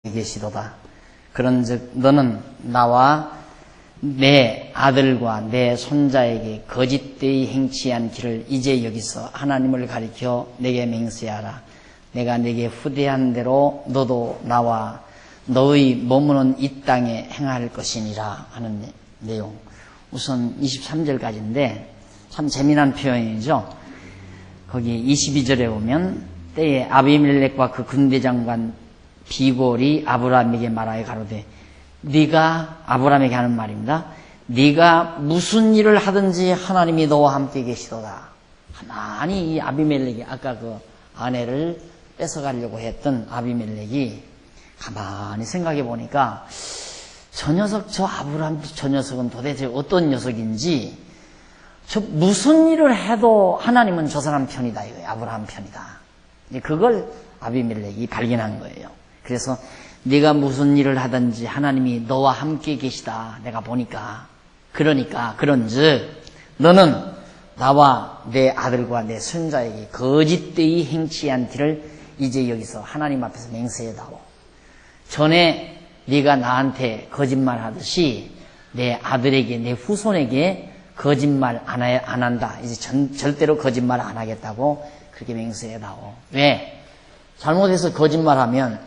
계시도다. 그런즉 너는 나와 내 아들과 내 손자에게 거짓되이 행치 않기를 이제 여기서 하나님을 가리켜 내게 맹세하라. 내가 내게 후대한 대로 너도 나와 너의 머무는 이 땅에 행할 것이니라 하는 내용. 우선 23절까지인데 참 재미난 표현이죠. 거기 22절에 보면 때에 아비멜렉과 그 군대장관 비골이 아브라함에게 말하여 가로되, 네가 아브라함에게 하는 말입니다. 네가 무슨 일을 하든지 하나님이 너와 함께 계시도다. 가만히 이 아비멜렉이 아까 그 아내를 뺏어가려고 했던 아비멜렉이 가만히 생각해 보니까 저 녀석, 저 아브라함 저 녀석은 도대체 어떤 녀석인지, 저 무슨 일을 해도 하나님은 저 사람 편이다 이거예요. 아브라함 편이다. 그걸 아비멜렉이 발견한 거예요. 그래서 네가 무슨 일을 하든지 하나님이 너와 함께 계시다. 내가 보니까. 그러니까 그런즉 너는 나와 내 아들과 내 손자에게 거짓되이 행치 않기를 이제 여기서 하나님 앞에서 맹세해다오. 전에 네가 나한테 거짓말하듯이 내 아들에게, 내 후손에게 거짓말 안 한다. 이제 절대로 거짓말 안 하겠다고 그렇게 맹세해다오. 왜? 잘못해서 거짓말하면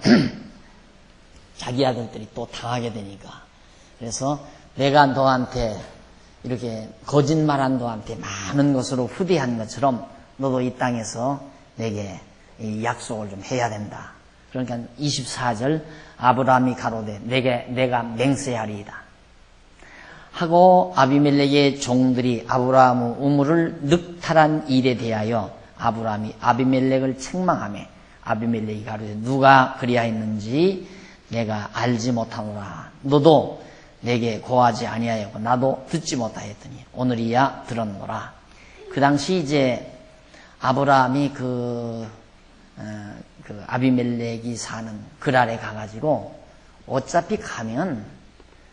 자기 아들들이 또 당하게 되니까. 그래서 내가 너한테 이렇게 거짓말한 너한테 많은 것으로 후대한 것처럼 너도 이 땅에서 내게 이 약속을 좀 해야 된다. 그러니까 24절 아브라함이 가로되 내가 맹세하리이다 하고 아비멜렉의 종들이 아브라함의 우물을 늑탈한 일에 대하여 아브라함이 아비멜렉을 책망하며 아비멜렉이 가로되 누가 그리하였는지 내가 알지 못하노라. 너도 내게 고하지 아니하였고 나도 듣지 못하였더니 오늘이야 들었노라. 그 당시 이제 아브라함이 그 아비멜렉이 사는 그랄에 가가지고 어차피 가면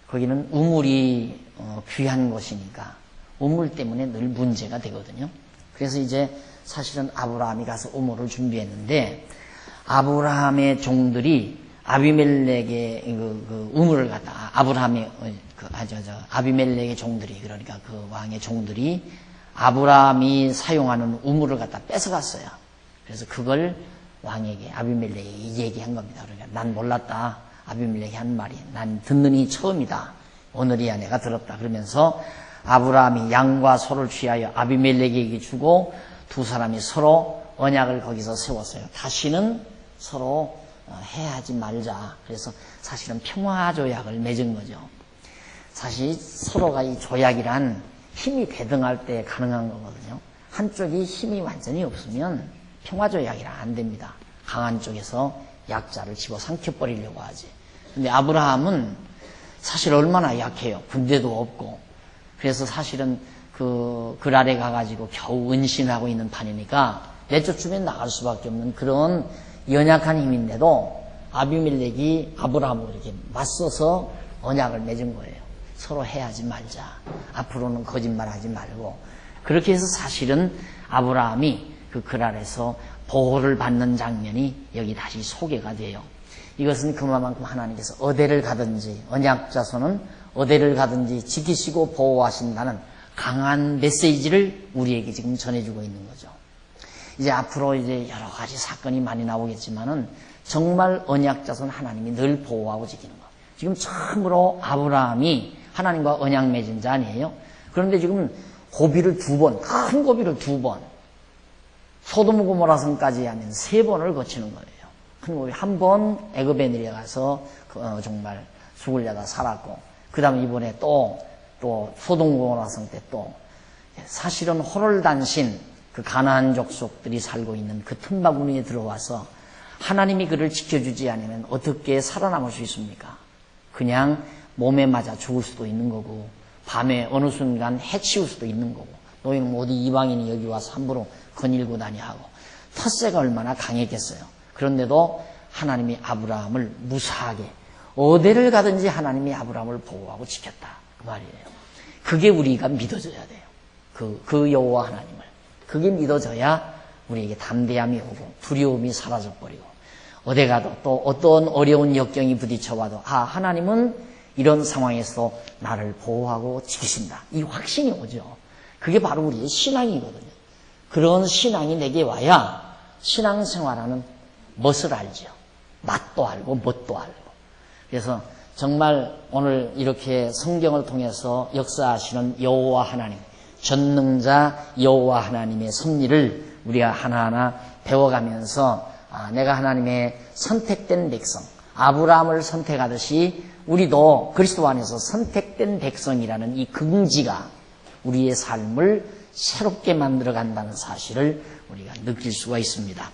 거기는 우물이 귀한 곳이니까 우물 때문에 늘 문제가 되거든요. 그래서 이제 사실은 아브라함이 가서 우물을 준비했는데 아브라함의 종들이 아비멜렉의 그 우물을 갖다 아비멜렉의 종들이, 그러니까 그 왕의 종들이 아브라함이 사용하는 우물을 갖다 뺏어갔어요. 그래서 그걸 왕에게 아비멜렉이 얘기한 겁니다. 그러니까 난 몰랐다. 아비멜렉이 한 말이 난 듣느니 처음이다. 오늘이야 내가 들었다. 그러면서 아브라함이 양과 소를 취하여 아비멜렉에게 주고 두 사람이 서로 언약을 거기서 세웠어요. 다시는 서로 해하지 말자. 그래서 사실은 평화조약을 맺은 거죠. 사실 서로가 이 조약이란 힘이 대등할 때 가능한 거거든요. 한쪽이 힘이 완전히 없으면 평화조약이란 안 됩니다. 강한 쪽에서 약자를 집어삼켜버리려고 하지. 근데 아브라함은 사실 얼마나 약해요. 군대도 없고. 그래서 사실은 그랄에 가가지고 겨우 은신하고 있는 판이니까 내쫓으면 나갈 수밖에 없는 그런 연약한 힘인데도 아비멜렉이 아브라함으로 이렇게 맞서서 언약을 맺은 거예요. 서로 해하지 말자. 앞으로는 거짓말하지 말고. 그렇게 해서 사실은 아브라함이 그 그랄에서 보호를 받는 장면이 여기 다시 소개가 돼요. 이것은 그만큼 하나님께서 어디를 가든지 언약자손은 어디를 가든지 지키시고 보호하신다는 강한 메시지를 우리에게 지금 전해주고 있는 거죠. 이제 앞으로 이제 여러 가지 사건이 많이 나오겠지만은 정말 언약자손 하나님이 늘 보호하고 지키는 거. 지금 처음으로 아브라함이 하나님과 언약 맺은 자 아니에요? 그런데 지금 고비를 큰 고비를 2번, 소돔 고모라 성까지 하면 3번을 거치는 거예요. 큰 고비 1번 애굽에 내려가서 정말 죽으려다 살았고, 그 다음에 이번에 또 소돔 고모라 성 때 또 사실은 호롤단신 그 가나안 족속들이 살고 있는 그 틈바구니에 들어와서 하나님이 그를 지켜주지 않으면 어떻게 살아남을 수 있습니까? 그냥 몸에 맞아 죽을 수도 있는 거고, 밤에 어느 순간 해치울 수도 있는 거고, 너희는 어디 이방인이 여기 와서 함부로 거닐고 다니하고, 텃세가 얼마나 강했겠어요. 그런데도 하나님이 아브라함을 무사하게 어디를 가든지 하나님이 아브라함을 보호하고 지켰다. 그 말이에요. 그게 우리가 믿어져야 돼요. 그 여호와 하나님을. 그게 믿어져야 우리에게 담대함이 오고 두려움이 사라져버리고 어디 가도 또 어떤 어려운 역경이 부딪혀와도 하나님은 이런 상황에서 나를 보호하고 지키신다. 이 확신이 오죠. 그게 바로 우리의 신앙이거든요. 그런 신앙이 내게 와야 신앙생활하는 멋을 알죠. 맛도 알고 멋도 알고. 그래서 정말 오늘 이렇게 성경을 통해서 역사하시는 여호와 하나님, 전능자 여호와 하나님의 섭리를 우리가 하나하나 배워가면서 내가 하나님의 선택된 백성, 아브라함을 선택하듯이 우리도 그리스도 안에서 선택된 백성이라는 이 긍지가 우리의 삶을 새롭게 만들어 간다는 사실을 우리가 느낄 수가 있습니다.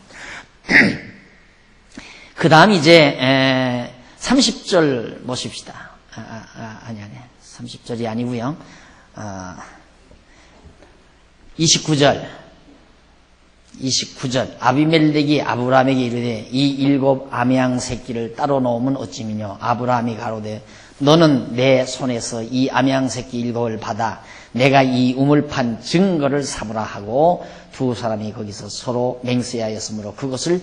그 다음 이제 30절 보십시다. 아니 30절이 아니고요. 29절 아비멜렉이 아브라함에게 이르되 이 7 암양 새끼를 따로 놓으면 어찌미뇨. 아브라함이 가로되 너는 내 손에서 이 암양 새끼 7을 받아 내가 이 우물판 증거를 삼으라 하고 두 사람이 거기서 서로 맹세하였으므로 그것을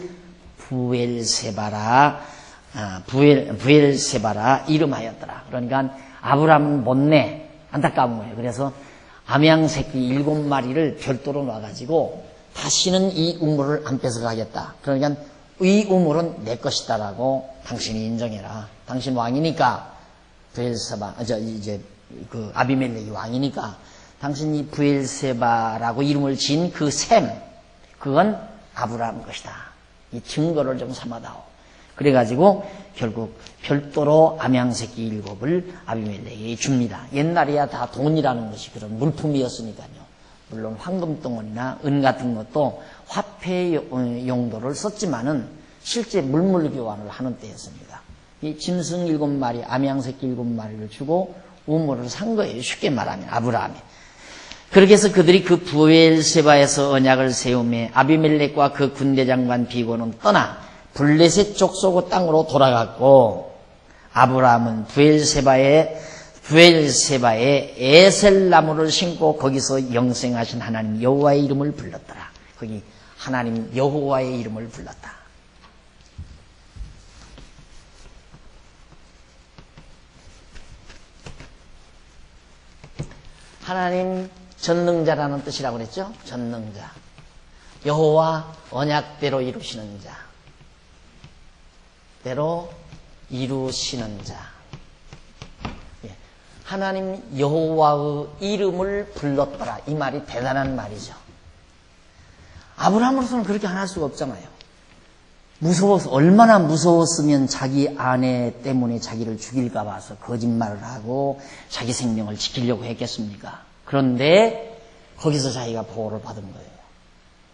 부엘세바라 이름하였더라. 그러니까 아브라함은 못내 안타까운 거예요. 그래서 암양 새끼 7마리를 별도로 놔가지고 다시는 이 우물을 안 뺏어가겠다. 그러니까 이 우물은 내 것이다라고 당신이 인정해라. 당신 왕이니까 그 아비멜렉이 왕이니까 당신이 부엘세바라고 이름을 지은 그 셈, 그건 아브라함 것이다. 이 증거를 좀 삼아다오. 그래가지고 결국 별도로 암양새끼 7을 아비멜렉에게 줍니다. 옛날에야 다 돈이라는 것이 그런 물품이었으니까요. 물론 황금덩어리나 은 같은 것도 화폐 용도를 썼지만은 실제 물물 교환을 하는 때였습니다. 이 짐승 7마리, 암양새끼 7마리를 주고 우물을 산 거예요. 쉽게 말하면 아브라함이. 그렇게 해서 그들이 그 부엘세바에서 언약을 세우며 아비멜렉과 그 군대장관 비고는 떠나 블레셋 족속 땅으로 돌아갔고 아브라함은 부엘세바에 에셀나무를 심고 거기서 영생하신 하나님 여호와의 이름을 불렀더라. 거기 하나님 여호와의 이름을 불렀다. 하나님 전능자라는 뜻이라고 그랬죠? 전능자. 여호와 언약대로 이루시는 자. 대로 이루시는 자. 하나님 여호와의 이름을 불렀더라. 이 말이 대단한 말이죠. 아브라함으로서는 그렇게 안 할 수가 없잖아요. 무서워서, 얼마나 무서웠으면 자기 아내 때문에 자기를 죽일까 봐서 거짓말을 하고 자기 생명을 지키려고 했겠습니까? 그런데 거기서 자기가 보호를 받은 거예요.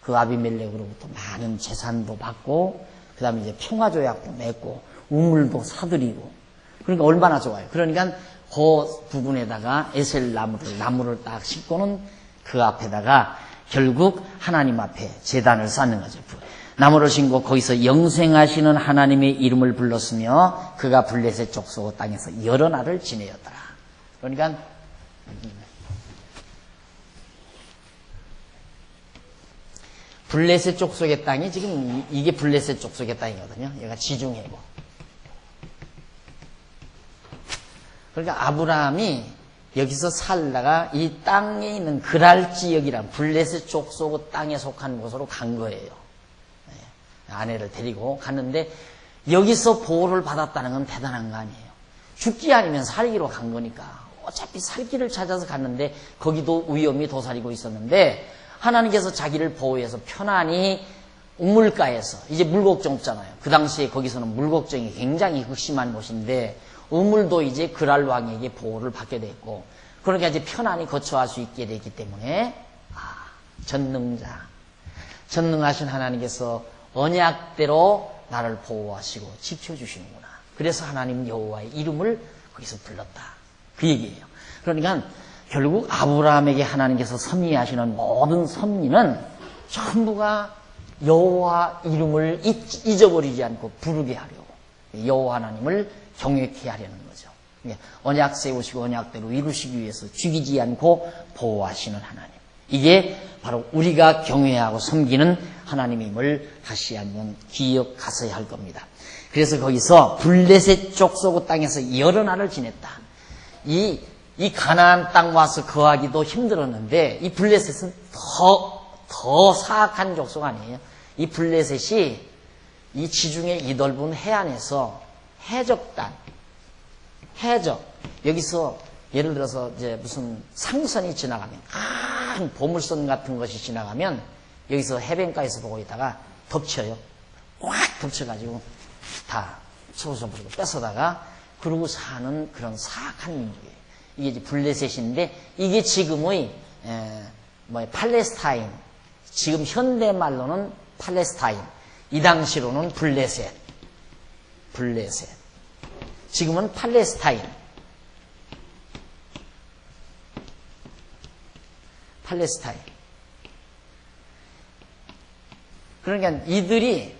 그 아비멜렉으로부터 많은 재산도 받고 그 다음에 이제 평화조약도 맺고 우물도 사들이고, 그러니까 얼마나 좋아요. 그러니까 그 부분에다가 에셀 나무를 딱 심고는 그 앞에다가 결국 하나님 앞에 제단을 쌓는 거죠. 나무를 심고 거기서 영생하시는 하나님의 이름을 불렀으며 그가 블레셋 족속 땅에서 여러 날을 지내었더라. 그러니까 블레셋 족속의 땅이 지금 이게 블레셋 족속의 땅이거든요. 얘가 지중해고. 그러니까 아브라함이 여기서 살다가 이 땅에 있는 그랄 지역이란 블레셋 족속 땅에 속한 곳으로 간 거예요. 아내를 데리고 갔는데 여기서 보호를 받았다는 건 대단한 거 아니에요. 죽기 아니면 살기로 간 거니까. 어차피 살 길을 찾아서 갔는데 거기도 위험이 도사리고 있었는데 하나님께서 자기를 보호해서 편안히 우물가에서, 이제 물걱정 없잖아요. 그 당시에 거기서는 물걱정이 굉장히 극심한 곳인데 우물도 이제 그랄 왕에게 보호를 받게 됐고, 그러니까 이제 편안히 거처할 수 있게 됐기 때문에 전능하신 하나님께서 언약대로 나를 보호하시고 지켜주시는구나. 그래서 하나님 여호와의 이름을 거기서 불렀다. 그 얘기예요. 그러니까 결국 아브라함에게 하나님께서 섭리하시는 모든 섭리는 전부가 여호와 이름을 잊어버리지 않고 부르게 하려고, 여호와 하나님을 경외케 하려는 거죠. 언약 세우시고 언약대로 이루시기 위해서 죽이지 않고 보호하시는 하나님. 이게 바로 우리가 경외하고 섬기는 하나님임을 다시 한번 기억하셔야 할 겁니다. 그래서 거기서 블레셋 족속 땅에서 여러 날을 지냈다. 이 가나안 땅 와서 거하기도 힘들었는데 이 블레셋은 더 사악한 족속 아니에요. 이 블레셋이 이 지중해 이 넓은 해안에서 해적 여기서 예를 들어서 이제 무슨 상선이 지나가면 큰 보물선 같은 것이 지나가면 여기서 해변가에서 보고 있다가 덮쳐요. 꽉 덮쳐가지고 다 소소부리고 뺏어다가 그러고 사는 그런 사악한 민족이에요. 이게 이제 블레셋인데 이게 지금의 팔레스타인, 지금 현대 말로는 팔레스타인, 이 당시로는 블레셋. 지금은 팔레스타인. 그러니까 이들이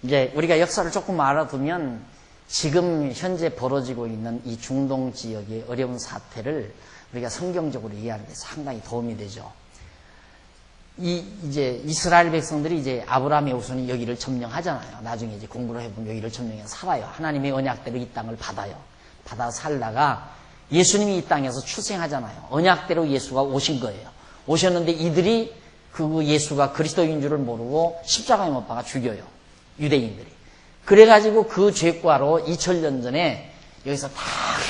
이제 우리가 역사를 조금 알아두면 지금 현재 벌어지고 있는 이 중동 지역의 어려운 사태를 우리가 성경적으로 이해하는 데 상당히 도움이 되죠. 이제 이스라엘 백성들이 이제 아브라함의 후손이 여기를 점령하잖아요. 나중에 이제 공부를 해보면 여기를 점령해서 살아요. 하나님의 언약대로 이 땅을 받아요. 받아 살다가 예수님이 이 땅에서 출생하잖아요. 언약대로 예수가 오신 거예요. 오셨는데 이들이 그 예수가 그리스도인 줄을 모르고 십자가에 못 박아 죽여요. 유대인들이. 그래가지고 그 죄과로 2000년 전에 여기서 다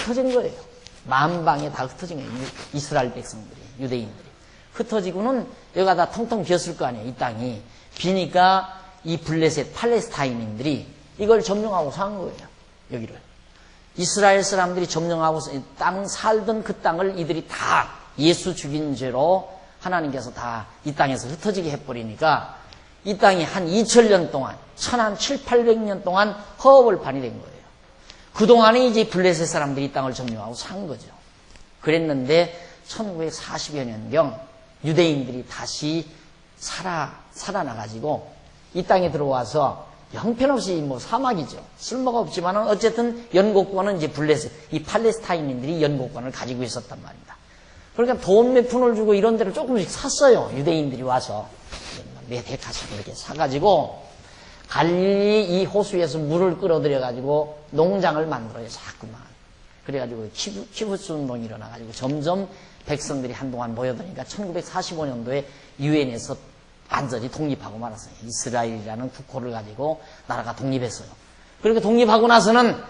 흩어진 거예요. 만방에 다 흩어진 거예요. 이스라엘 백성들이, 유대인들이. 흩어지고는 여기가 다 텅텅 비었을 거 아니에요. 이 땅이. 비니까 이 블레셋 팔레스타인인들이 이걸 점령하고 산 거예요. 여기를. 이스라엘 사람들이 점령하고 땅 살던 그 땅을 이들이 다 예수 죽인 죄로 하나님께서 다 이 땅에서 흩어지게 해버리니까 이 땅이 한 2000년 동안, 한 700~800년 동안 허허벌판이 된 거예요. 그동안에 이제 블레셋 사람들이 이 땅을 점령하고 산 거죠. 그랬는데 1940여 년경 유대인들이 다시 살아나가지고 이 땅에 들어와서 형편없이 뭐 사막이죠. 쓸모가 없지만 어쨌든 연고권은 이제 블레셋, 이 팔레스타인인들이 연고권을 가지고 있었단 말입니다. 그러니까 돈 몇 푼을 주고 이런 데를 조금씩 샀어요. 유대인들이 와서. 몇 해까지 그렇게 사가지고 갈릴리 이 호수에서 물을 끌어들여가지고 농장을 만들어요. 자꾸만. 그래가지고 키부츠 운동이 일어나가지고 점점 백성들이 한동안 모여드니까 1945년도에 유엔에서 완전히 독립하고 말았어요. 이스라엘이라는 국호를 가지고 나라가 독립했어요. 그렇게 독립하고 나서는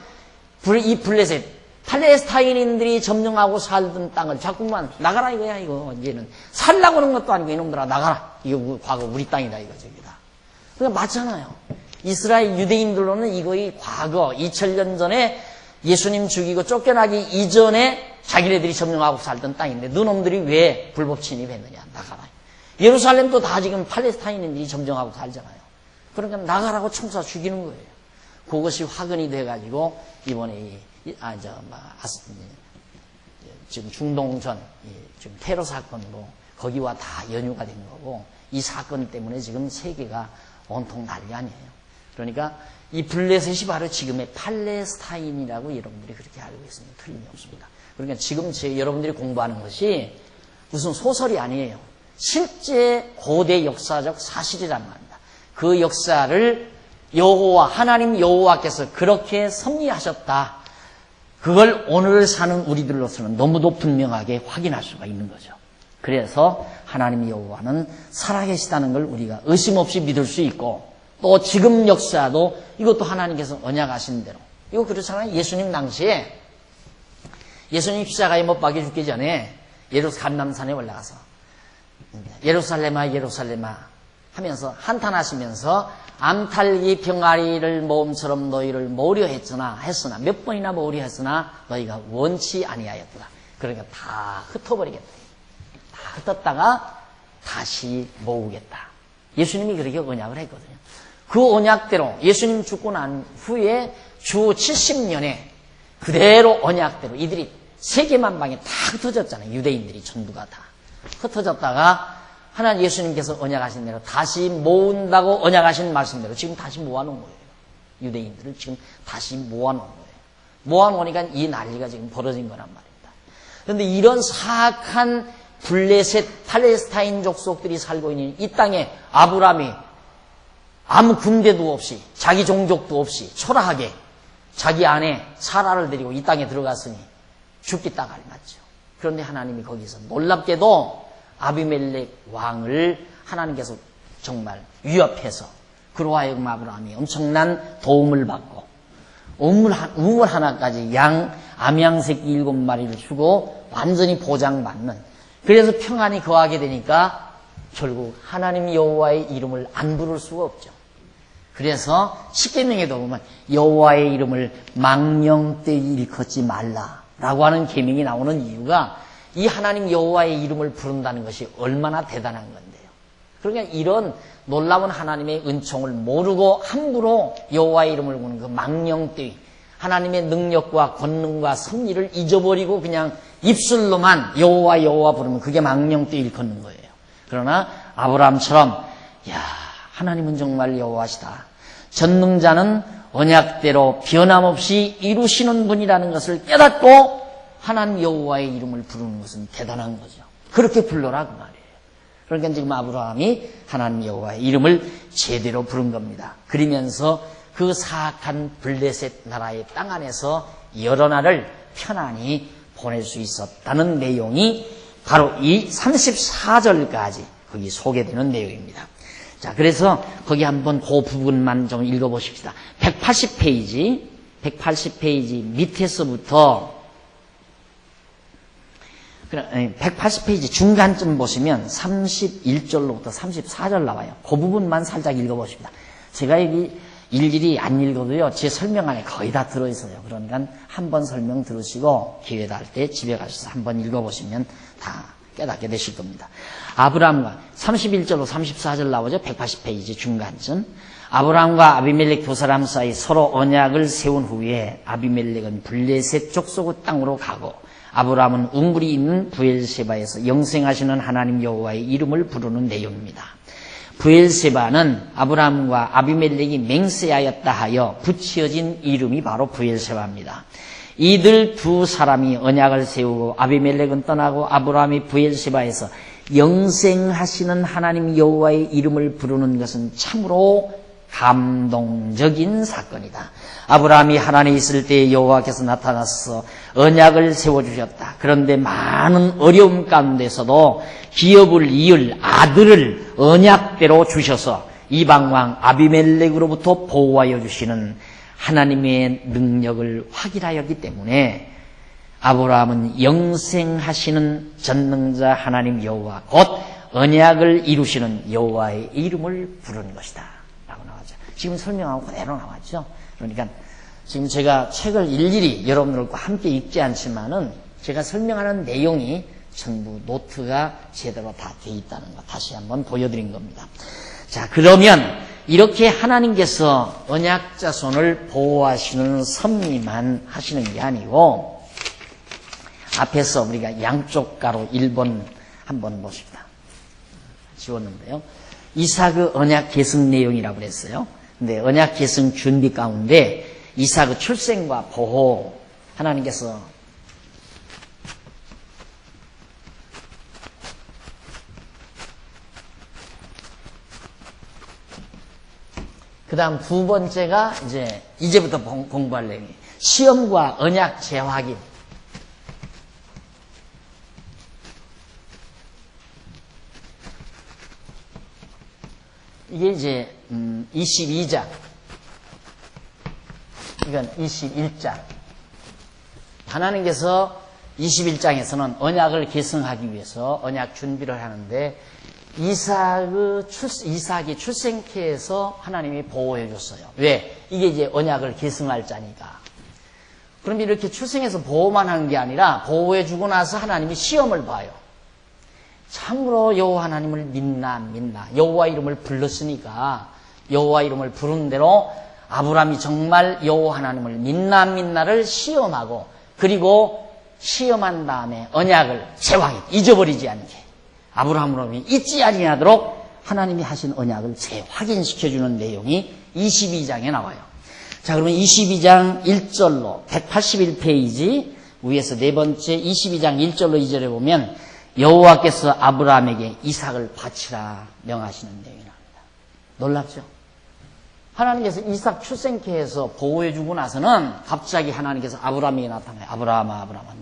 이 블레셋 팔레스타인인들이 점령하고 살던 땅을 자꾸만 나가라 이거야. 이거 이제는 살라고 하는 것도 아니고 이놈들아 나가라. 이거 과거 우리 땅이다 이거 저기다. 그러니까 맞잖아요. 이스라엘 유대인들로는 이거의 과거 2000년 전에 예수님 죽이고 쫓겨나기 이전에 자기네들이 점령하고 살던 땅인데 너놈들이 왜 불법 침입했느냐. 나가라. 예루살렘도 다 지금 팔레스타인인들이 점령하고 살잖아요. 그러니까 나가라고 총사 죽이는 거예요. 그것이 화근이 돼가지고 이번에 지금 중동전 지금 테러 사건 거기와 다 연유가 된 거고 이 사건 때문에 지금 세계가 온통 난리 아니에요. 그러니까 이 블레셋이 바로 지금의 팔레스타인이라고 여러분들이 그렇게 알고 있으면 틀림이 없습니다. 그러니까 지금 여러분들이 공부하는 것이 무슨 소설이 아니에요. 실제 고대 역사적 사실이란 말입니다. 그 역사를 하나님 여호와께서 그렇게 섭리하셨다. 그걸 오늘 사는 우리들로서는 너무도 분명하게 확인할 수가 있는 거죠. 그래서 하나님 여호와는 살아계시다는 걸 우리가 의심 없이 믿을 수 있고 또 지금 역사도 이것도 하나님께서 언약하신 대로 이거 그렇잖아요. 예수님 당시에 예수님 십자가에 못 박혀 죽기 전에 감람산에 올라가서 예루살렘아 예루살렘아 하면서 한탄하시면서 암탈기 병아리를 모음처럼 너희를 모으려 했으나 몇 번이나 모으려 했으나 너희가 원치 아니하였더라. 그러니까 다 흩어버리겠다. 다 흩었다가 다시 모으겠다. 예수님이 그렇게 언약을 했거든요. 그 언약대로 예수님 죽고 난 후에 주 70년에 그대로 언약대로 이들이 세계만방에 다 흩어졌잖아요. 유대인들이 전부가 다 흩어졌다가 하나님 예수님께서 언약하신 대로 다시 모은다고 언약하신 말씀대로 지금 다시 모아놓은 거예요. 유대인들을 지금 다시 모아놓은 거예요. 모아놓으니까 이 난리가 지금 벌어진 거란 말입니다. 그런데 이런 사악한 블레셋 팔레스타인 족속들이 살고 있는 이 땅에 아브라함이 아무 군대도 없이 자기 종족도 없이 초라하게 자기 아내 사라를 데리고 이 땅에 들어갔으니 죽기 딱 알맞죠. 그런데 하나님이 거기서 놀랍게도 아비멜렉 왕을 하나님께서 정말 위협해서 그로 하여금 아브라함이 엄청난 도움을 받고 우물 하나까지 양 암양새끼 7마리를 주고 완전히 보장받는, 그래서 평안이 거하게 되니까 결국 하나님 여호와의 이름을 안 부를 수가 없죠. 그래서 십계명에도 보면 여호와의 이름을 망령되이 일컫지 말라라고 하는 계명이 나오는 이유가 이 하나님 여호와의 이름을 부른다는 것이 얼마나 대단한 건데요. 그러니까 이런 놀라운 하나님의 은총을 모르고 함부로 여호와의 이름을 부르는 그 망령되이, 하나님의 능력과 권능과 섭리를 잊어버리고 그냥 입술로만 여호와 여호와 부르면 그게 망령되이 일컫는 거예요. 그러나 아브라함처럼 하나님은 정말 여호와시다, 전능자는 언약대로 변함없이 이루시는 분이라는 것을 깨닫고 하나님 여호와의 이름을 부르는 것은 대단한 거죠. 그렇게 불러라 그 말이에요. 그러니까 지금 아브라함이 하나님 여호와의 이름을 제대로 부른 겁니다. 그러면서 그 사악한 블레셋 나라의 땅 안에서 여러 날을 편안히 보낼 수 있었다는 내용이 바로 이 34절까지 거기 소개되는 내용입니다. 자, 그래서 거기 한번 그 부분만 좀 읽어보십시다. 180페이지 밑에서부터 180페이지 중간쯤 보시면 31절로부터 34절 나와요. 그 부분만 살짝 읽어보십니다. 제가 여기 일일이 안 읽어도요, 제 설명 안에 거의 다 들어있어요. 그러니까 한번 설명 들으시고 기회 날 때 집에 가셔서 한번 읽어보시면 다 깨닫게 되실 겁니다. 아브라함과 31절로 34절 나오죠. 180페이지 중간쯤. 아브라함과 아비멜렉 두 사람 사이 서로 언약을 세운 후에 아비멜렉은 블레셋 족속의 땅으로 가고 아브라함은 우물이 있는 부엘세바에서 영생하시는 하나님 여호와의 이름을 부르는 내용입니다. 부엘세바는 아브라함과 아비멜렉이 맹세하였다 하여 붙여진 이름이 바로 부엘세바입니다. 이들 두 사람이 언약을 세우고 아비멜렉은 떠나고 아브라함이 부엘세바에서 영생하시는 하나님 여호와의 이름을 부르는 것은 참으로 감동적인 사건이다. 아브라함이 하란에 있을 때 여호와께서 나타나서 언약을 세워주셨다. 그런데 많은 어려움 가운데서도 기업을 이을 아들을 언약대로 주셔서 이방왕 아비멜렉으로부터 보호하여 주시는 하나님의 능력을 확인하였기 때문에 아브라함은 영생하시는 전능자 하나님 여호와 곧 언약을 이루시는 여호와의 이름을 부르는 것이다 라고 나왔죠. 지금 설명하고 그대로 나왔죠. 그러니까 지금 제가 책을 일일이 여러분들과 함께 읽지 않지만은 제가 설명하는 내용이 전부 노트가 제대로 다 돼 있다는 거 다시 한번 보여드린 겁니다. 자, 그러면 이렇게 하나님께서 언약 자손을 보호하시는 섭리만 하시는 게 아니고 앞에서 우리가 양쪽 가로 1번 한번 보십니다. 지웠는데요. 이삭의 언약 계승 내용이라고 그랬어요. 근데 언약 계승 준비 가운데 이삭의 출생과 보호 하나님께서 그 다음 두 번째가 이제부터 공부할 내용이에요. 시험과 언약 재확인. 이게 이제 22장. 이건 21장. 하나님께서 21장에서는 언약을 계승하기 위해서 언약 준비를 하는데 이삭이 출생케해서 하나님이 보호해 줬어요. 왜? 이게 이제 언약을 계승할 자니까. 그럼 이렇게 출생해서 보호만 하는 게 아니라 보호해 주고 나서 하나님이 시험을 봐요. 참으로 여호와 하나님을 믿나 안 믿나. 여호와 이름을 불렀으니까 여호와 이름을 부른 대로 아브라함이 정말 여호와 하나님을 믿나 안 믿나를 시험하고, 그리고 시험한 다음에 언약을 재확인, 잊어버리지 않게 아브라함으로 잊지 아니하도록 하나님이 하신 언약을 재확인시켜주는 내용이 22장에 나와요. 자, 그러면 22장 1절로 181페이지 위에서 네 번째 22장 1절로 2절에 보면 여호와께서 아브라함에게 이삭을 바치라 명하시는 내용이 나옵니다. 놀랍죠? 하나님께서 이삭 출생케 해서 보호해주고 나서는 갑자기 하나님께서 아브라함에게 나타나요. 아브라함아, 아브라함아,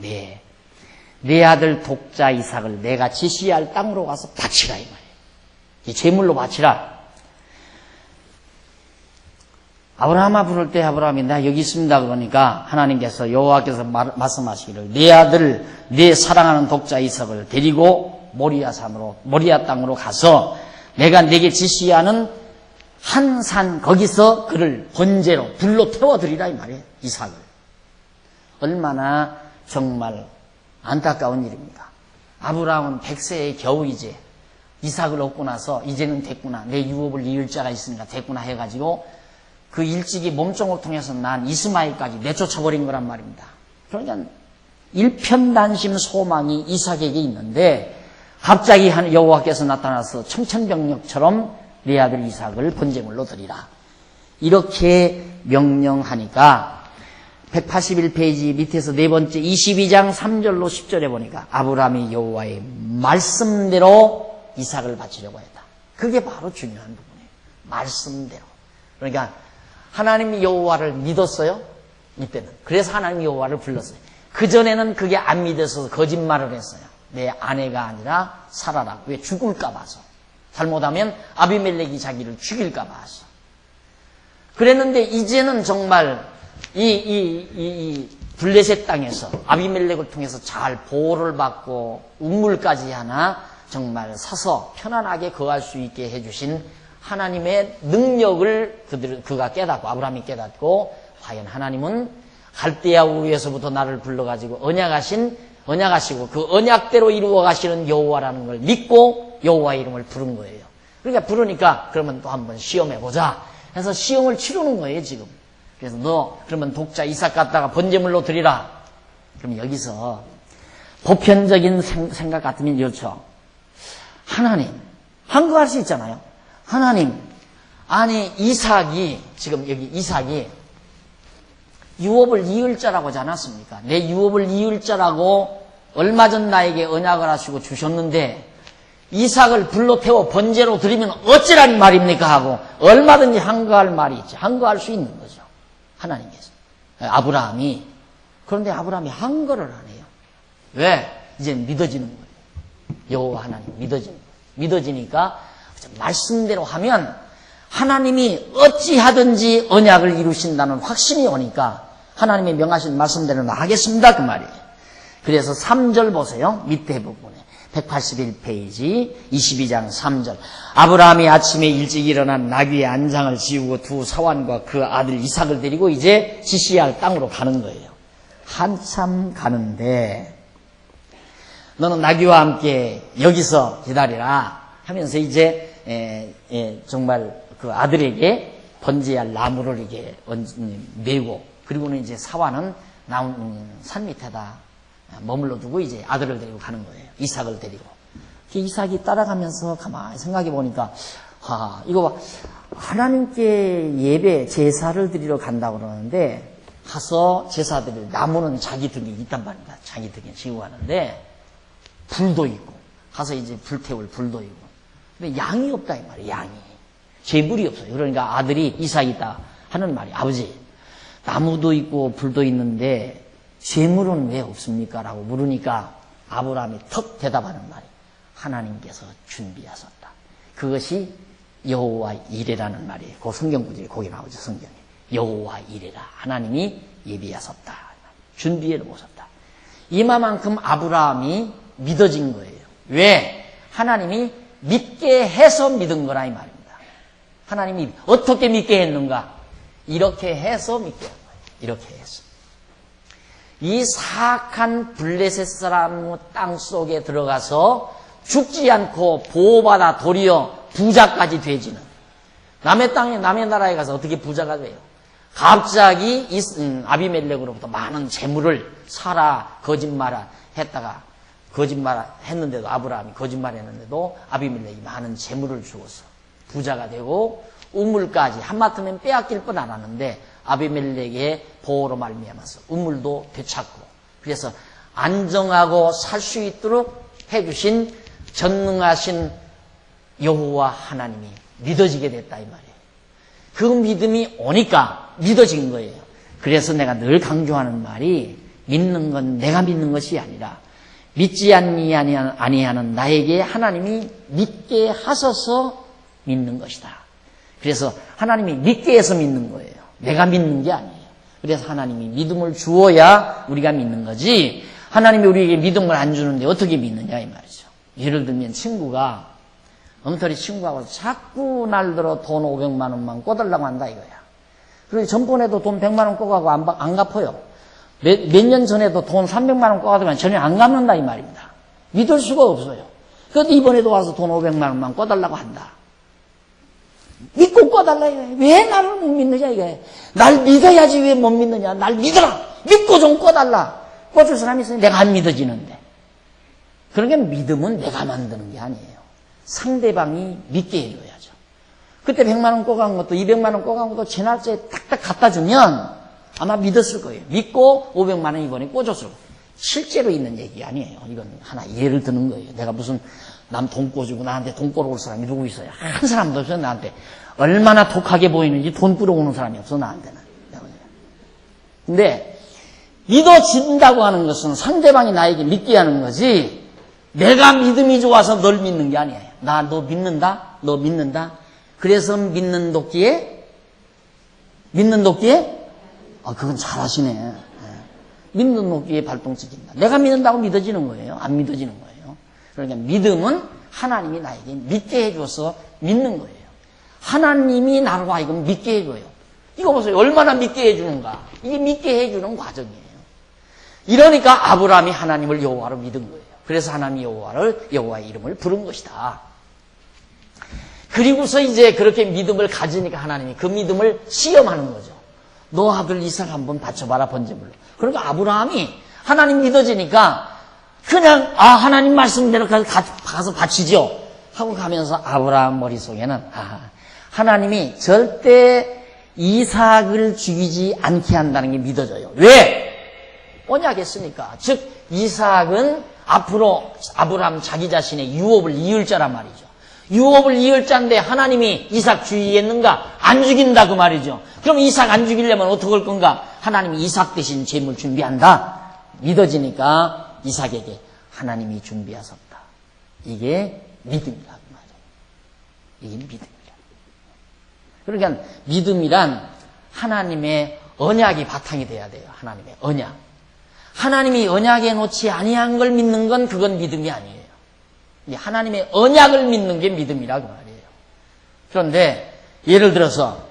내 아들 독자 이삭을 내가 지시할 땅으로 가서 바치라 이 말이에요. 이 제물로 바치라. 아브라함아 부를 때 아브라함이 나 여기 있습니다 그러니까 하나님께서 여호와께서 말씀하시기를 내 아들 내 사랑하는 독자 이삭을 데리고 모리아 땅으로 가서 내가 내게 지시하는 한 산 거기서 그를 번제로 불로 태워드리라 이 말이에요. 이삭을. 얼마나 정말 안타까운 일입니까? 아브라함은 100세에 겨우 이제 이삭을 얻고 나서 이제는 됐구나. 내 유업을 이을 자가 있으니까 됐구나 해가지고 그 일찍이 몸종을 통해서 난 이스마엘까지 내쫓아버린 거란 말입니다. 그러니까 일편단심 소망이 이삭에게 있는데 갑자기 여호와께서 나타나서 청천벽력처럼 내 아들 이삭을 번제물로 드리라. 이렇게 명령하니까 181페이지 밑에서 네 번째 22장 3절로 10절에 보니까 아브라함이 여호와의 말씀대로 이삭을 바치려고 했다. 그게 바로 중요한 부분이에요. 말씀대로. 그러니까 하나님이 여호와를 믿었어요. 이때는. 그래서 하나님이 여호와를 불렀어요. 그전에는 그게 안 믿어서 거짓말을 했어요. 내 아내가 아니라 사라라. 왜? 죽을까 봐서. 잘못하면 아비멜렉이 자기를 죽일까 봐서. 그랬는데 이제는 정말 이 블레셋 땅에서 아비멜렉을 통해서 잘 보호를 받고 우물까지 하나 정말 사서 편안하게 거할 수 있게 해주신 하나님의 능력을 그가 깨닫고 아브라함이 깨닫고 과연 하나님은 갈대아 우르에서부터 나를 불러가지고 언약하시고 그 언약대로 이루어 가시는 여호와라는 걸 믿고 여호와의 이름을 부른 거예요. 그러니까 부르니까 그러면 또 한번 시험해보자 해서 시험을 치르는 거예요 지금. 그래서 너 그러면 독자 이삭 갖다가 번제물로 드리라. 그럼 여기서 보편적인 생각 같으면 이렇죠. 하나님 한거할 수 있잖아요. 하나님 아니 이삭이 지금 여기 이삭이 유업을 이을 자라고 하지 않았습니까? 내 유업을 이을 자라고 얼마 전 나에게 언약을 하시고 주셨는데 이삭을 불로 태워 번제로 드리면 어찌란 말입니까? 하고 얼마든지 항거할 말이 있죠. 항거할 수 있는 거죠. 하나님께서. 아브라함이. 그런데 아브라함이 항거를 안 해요. 왜? 이제 믿어지는 거예요. 여호와 하나님 믿어지니까 말씀대로 하면 하나님이 어찌하든지 언약을 이루신다는 확신이 오니까 하나님의 명하신 말씀대로는 하겠습니다 그 말이에요. 그래서 3절 보세요. 밑에 부분에 181페이지 22장 3절 아브라함이 아침에 일찍 일어나 나귀의 안장을 지우고 두 사환과 그 아들 이삭을 데리고 이제 지시할 땅으로 가는 거예요. 한참 가는데 너는 나귀와 함께 여기서 기다리라 하면서 이제 정말 그 아들에게 번제할 나무를 이게 메고 그리고는 이제 사환은 산 밑에다 머물러 두고 이제 아들을 데리고 가는 거예요. 이삭을 데리고. 이삭이 따라가면서 가만히 생각해 보니까 이거 봐. 하나님께 예배 제사를 드리러 간다고 그러는데 가서 제사 드릴 나무는 자기 등에 있단 말입니다. 자기 등에 지고 가는데 불도 있고 가서 이제 불태울 불도 있고 근데 양이 없다 이 말이에요. 양이. 재물이 없어요. 그러니까 아들이 이삭이 있다 하는 말이 아버지 나무도 있고 불도 있는데 재물은 왜 없습니까? 라고 물으니까 아브라함이 턱 대답하는 말이 하나님께서 준비하셨다. 그것이 여호와 이레라는 말이에요. 그 성경 구절이 거기 나오죠. 성경에. 여호와 이레라. 하나님이 예비하셨다. 준비해 놓으셨다. 이만큼 아브라함이 믿어진 거예요. 왜? 하나님이 믿게 해서 믿은 거라 이 말입니다. 하나님이 어떻게 믿게 했는가? 이렇게 해서 믿게 한 거예요. 이렇게 해서. 이 사악한 블레셋 사람 땅 속에 들어가서 죽지 않고 보호받아 도리어 부자까지 되지는 남의 땅에 남의 나라에 가서 어떻게 부자가 돼요? 갑자기 아비멜렉으로부터 많은 재물을 사라 거짓말 했는데도 아브라함이 거짓말했는데도 아비멜렉이 많은 재물을 주어서 부자가 되고 우물까지 한마디면 빼앗길 뻔 알았는데 아비멜렉의 보호로 말미암아서 우물도 되찾고 그래서 안정하고 살 수 있도록 해주신 전능하신 여호와 하나님이 믿어지게 됐다 이 말이에요. 그 믿음이 오니까 믿어진 거예요. 그래서 내가 늘 강조하는 말이 믿는 건 내가 믿는 것이 아니라 믿지 아니하는 나에게 하나님이 믿게 하셔서 믿는 것이다. 그래서 하나님이 믿게 해서 믿는 거예요. 내가 믿는 게 아니에요. 그래서 하나님이 믿음을 주어야 우리가 믿는 거지 하나님이 우리에게 믿음을 안 주는데 어떻게 믿느냐 이 말이죠. 예를 들면 친구가 엉터리 친구하고 자꾸 날들어 돈 500만 원만 꿔달라고 한다 이거야. 그리고 전번에도 돈 100만 원 꿔가고 안 갚아요. 몇 년 전에도 돈 300만 원 꿔가더만 전혀 안 갚는다 이 말입니다. 믿을 수가 없어요. 그런데 이번에도 와서 돈 500만 원만 꿔달라고 한다. 믿고 꿔달라 이거야. 왜 나를 못 믿느냐 이게. 날 믿어야지 왜 못 믿느냐. 날 믿어라. 믿고 좀 꿔달라. 꿔줄 사람이 있으니 내가 안 믿어지는데. 그러니까 믿음은 내가 만드는 게 아니에요. 상대방이 믿게 해줘야죠. 그때 100만 원 꿔간 것도 200만 원 꿔간 것도 제 날짜에 딱딱 갖다 주면 아마 믿었을 거예요. 믿고 500만 원 이번에 꿔줬을 거예요. 실제로 있는 얘기 아니에요. 이건 하나 예를 드는 거예요. 내가 무슨 남 돈 꿔주고 나한테 돈 꿔올 사람이 누구 있어요? 한 사람도 없어요. 나한테 얼마나 독하게 보이는지 돈 뿌려오는 사람이 없어 나한테는. 근데 믿어진다고 하는 것은 상대방이 나에게 믿게 하는 거지 내가 믿음이 좋아서 널 믿는 게 아니에요. 나 너 믿는다? 너 믿는다? 그래서 믿는 도끼에? 그건 잘하시네. 믿는 도끼에 발동 찍힌다. 내가 믿는다고 믿어지는 거예요? 안 믿어지는 거예요? 그러니까 믿음은 하나님이 나에게 믿게 해줘서 믿는 거예요. 하나님이 나로 하여금 믿게 해줘요. 이거 보세요. 얼마나 믿게 해주는가. 이게 믿게 해주는 과정이에요. 이러니까 아브라함이 하나님을 여호와로 믿은 거예요. 그래서 하나님이 여호와의 이름을 부른 것이다. 그리고서 이제 그렇게 믿음을 가지니까 하나님이 그 믿음을 시험하는 거죠. 너 아들 이삭 한번 바쳐봐라 번제물로. 그러니까 아브라함이 하나님 믿어지니까 그냥 하나님 말씀대로 가서 바치죠 하고 가면서 아브라함 머릿속에는 하나님이 절대 이삭을 죽이지 않게 한다는 게 믿어져요. 왜? 언약했으니까. 즉 이삭은 앞으로 아브라함 자기 자신의 유업을 이을 자란 말이죠. 유업을 이을 자인데 하나님이 이삭 죽이겠는가? 안 죽인다 그 말이죠. 그럼 이삭 안 죽이려면 어떻게 할 건가? 하나님이 이삭 대신 제물 준비한다. 믿어지니까 이삭에게 하나님이 준비하셨다. 이게 믿음이라 그 말이에요. 이게 믿음이라. 그러니까 믿음이란 하나님의 언약이 바탕이 돼야 돼요. 하나님의 언약. 하나님이 언약에 놓지 아니한 걸 믿는 건 그건 믿음이 아니에요. 하나님의 언약을 믿는 게 믿음이라 그 말이에요. 그런데 예를 들어서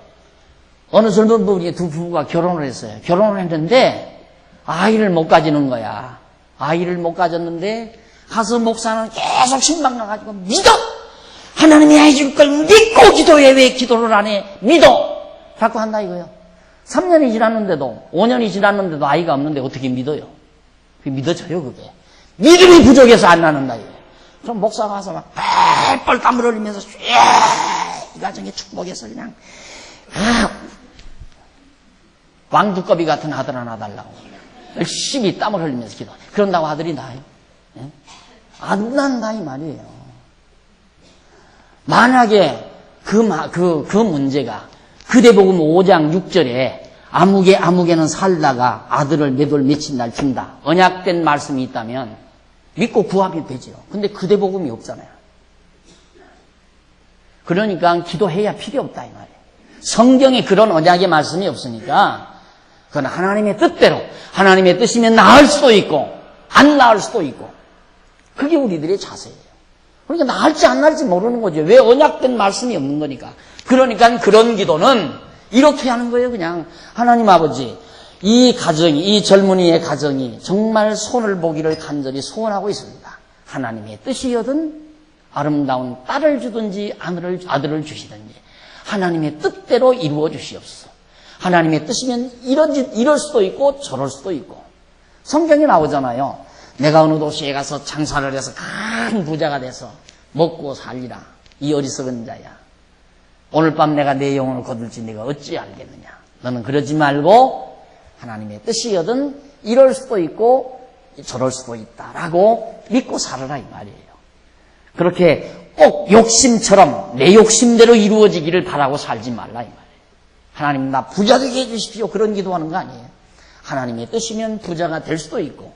어느 젊은 분이 두 부부가 결혼을 했어요. 결혼을 했는데 아이를 못 가지는 거야. 아이를 못 가졌는데 가서 목사는 계속 신방 나가지고 믿어! 하나님이 해줄 걸 믿고 기도해. 왜 기도를 안 해? 믿어! 자꾸 한다 이거예요. 3년이 지났는데도 5년이 지났는데도 아이가 없는데 어떻게 믿어요? 그게 믿어져요 그게. 믿음이 부족해서 안 나는다 이거예요. 그럼 목사가 와서 막 뻘뻘 땀을 흘리면서 이 가정의 축복에서 그냥 왕두꺼비 같은 아들 하나 달라고 열심히 땀을 흘리면서 기도. 그런다고 아들이 나요? 예? 안 난다 이 말이에요. 만약에 그 문제가 그대복음 5장 6절에 아무개는 살다가 아들을 몇 월 며칠 날 준다. 언약된 말씀이 있다면 믿고 구하면 되죠. 근데 그대복음이 없잖아요. 그러니까 기도해야 필요 없다 이 말이에요. 성경에 그런 언약의 말씀이 없으니까 그건 하나님의 뜻대로 하나님의 뜻이면 나을 수도 있고 안 나을 수도 있고 그게 우리들의 자세예요. 그러니까 나을지 안 나을지 모르는 거죠. 왜 언약된 말씀이 없는 거니까. 그러니까 그런 기도는 이렇게 하는 거예요. 그냥 하나님 아버지 이 가정이 이 젊은이의 가정이 정말 손을 보기를 간절히 소원하고 있습니다. 하나님의 뜻이여든 아름다운 딸을 주든지 아들을 주시든지 하나님의 뜻대로 이루어 주시옵소서. 하나님의 뜻이면 이럴 수도 있고 저럴 수도 있고 성경에 나오잖아요. 내가 어느 도시에 가서 장사를 해서 큰 부자가 돼서 먹고 살리라. 이 어리석은 자야. 오늘 밤 내가 내 영혼을 거둘지 네가 어찌 알겠느냐. 너는 그러지 말고 하나님의 뜻이여든 이럴 수도 있고 저럴 수도 있다라고 믿고 살아라 이 말이에요. 그렇게 꼭 욕심처럼 내 욕심대로 이루어지기를 바라고 살지 말라 이 말이에요. 하나님 나 부자 되게 해주십시오. 그런 기도하는 거 아니에요. 하나님의 뜻이면 부자가 될 수도 있고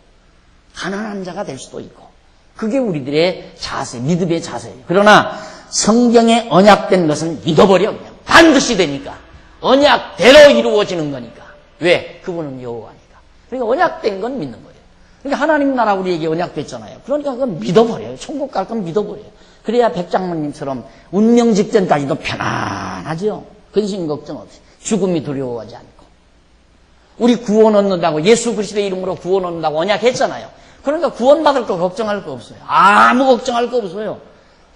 가난한 자가 될 수도 있고 그게 우리들의 자세, 믿음의 자세예요. 그러나 성경에 언약된 것은 믿어버려 그냥. 반드시 되니까. 언약대로 이루어지는 거니까. 왜? 그분은 여호와니까. 그러니까 언약된 건 믿는 거예요. 그러니까 하나님 나라 우리에게 언약됐잖아요. 그러니까 그건 믿어버려요. 천국 갈 건 믿어버려요. 그래야 백장모님처럼 운명 직전까지도 편안하죠. 근심 걱정 없이. 죽음이 두려워하지 않고. 우리 구원 얻는다고 예수 그리스도의 이름으로 구원 얻는다고 언약했잖아요. 그러니까 구원받을 거 걱정할 거 없어요. 아무 걱정할 거 없어요.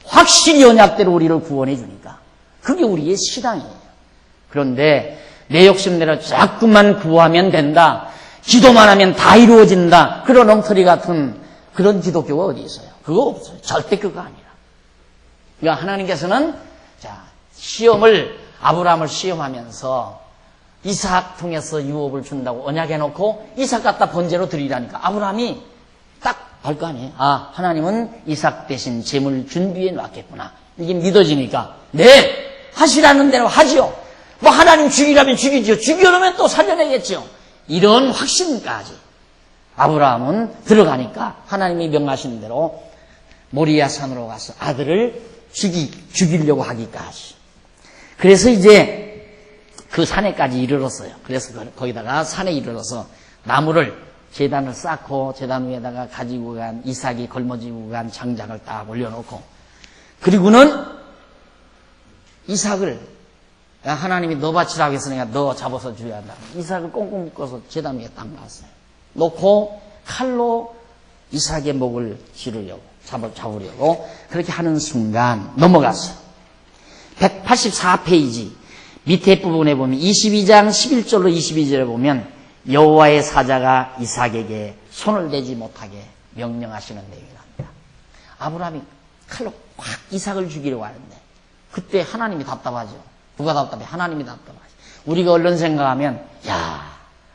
확실히 언약대로 우리를 구원해 주니까. 그게 우리의 신앙이에요. 그런데 내 욕심대로 자꾸만 구하면 된다. 기도만 하면 다 이루어진다. 그런 엉터리 같은 그런 기독교가 어디 있어요? 그거 없어요. 절대 그거 아니라. 그러니까 하나님께서는 아브라함을 시험하면서 이삭 통해서 유업을 준다고 언약해놓고 이삭 갖다 번제로 드리라니까 아브라함이 딱 알 거 아니에요. 아, 하나님은 이삭 대신 제물 준비해 놨겠구나. 이게 믿어지니까 네, 하시라는 대로 하지요. 뭐 하나님 죽이라면 죽이지요. 죽여놓으면 또 살려내겠죠. 이런 확신까지 아브라함은 들어가니까 하나님이 명하신 대로 모리아 산으로 가서 아들을 죽이려고 하기까지. 그래서 이제 그 산에까지 이르렀어요. 그래서 거기다가 산에 이르러서 나무를 제단을 쌓고 제단 위에다가 가지고 간 이삭이 걸머지고 간 장작을 딱 올려놓고 그리고는 이삭을 하나님이 너 바치라고 했으니까 너 잡아서 줘야 한다. 이삭을 꽁꽁 묶어서 제단 위에 딱 놨어요. 놓고 칼로 이삭의 목을 지르려고 잡으려고 그렇게 하는 순간 넘어갔어요. 184페이지 밑에 부분에 보면 22장 11절로 22절에 보면 여호와의 사자가 이삭에게 손을 대지 못하게 명령하시는 내용이 납니다. 아브라함이 칼로 확 이삭을 죽이려고 하는데 그때 하나님이 답답하죠. 누가 답답해? 하나님이 답답하죠. 우리가 얼른 생각하면 야,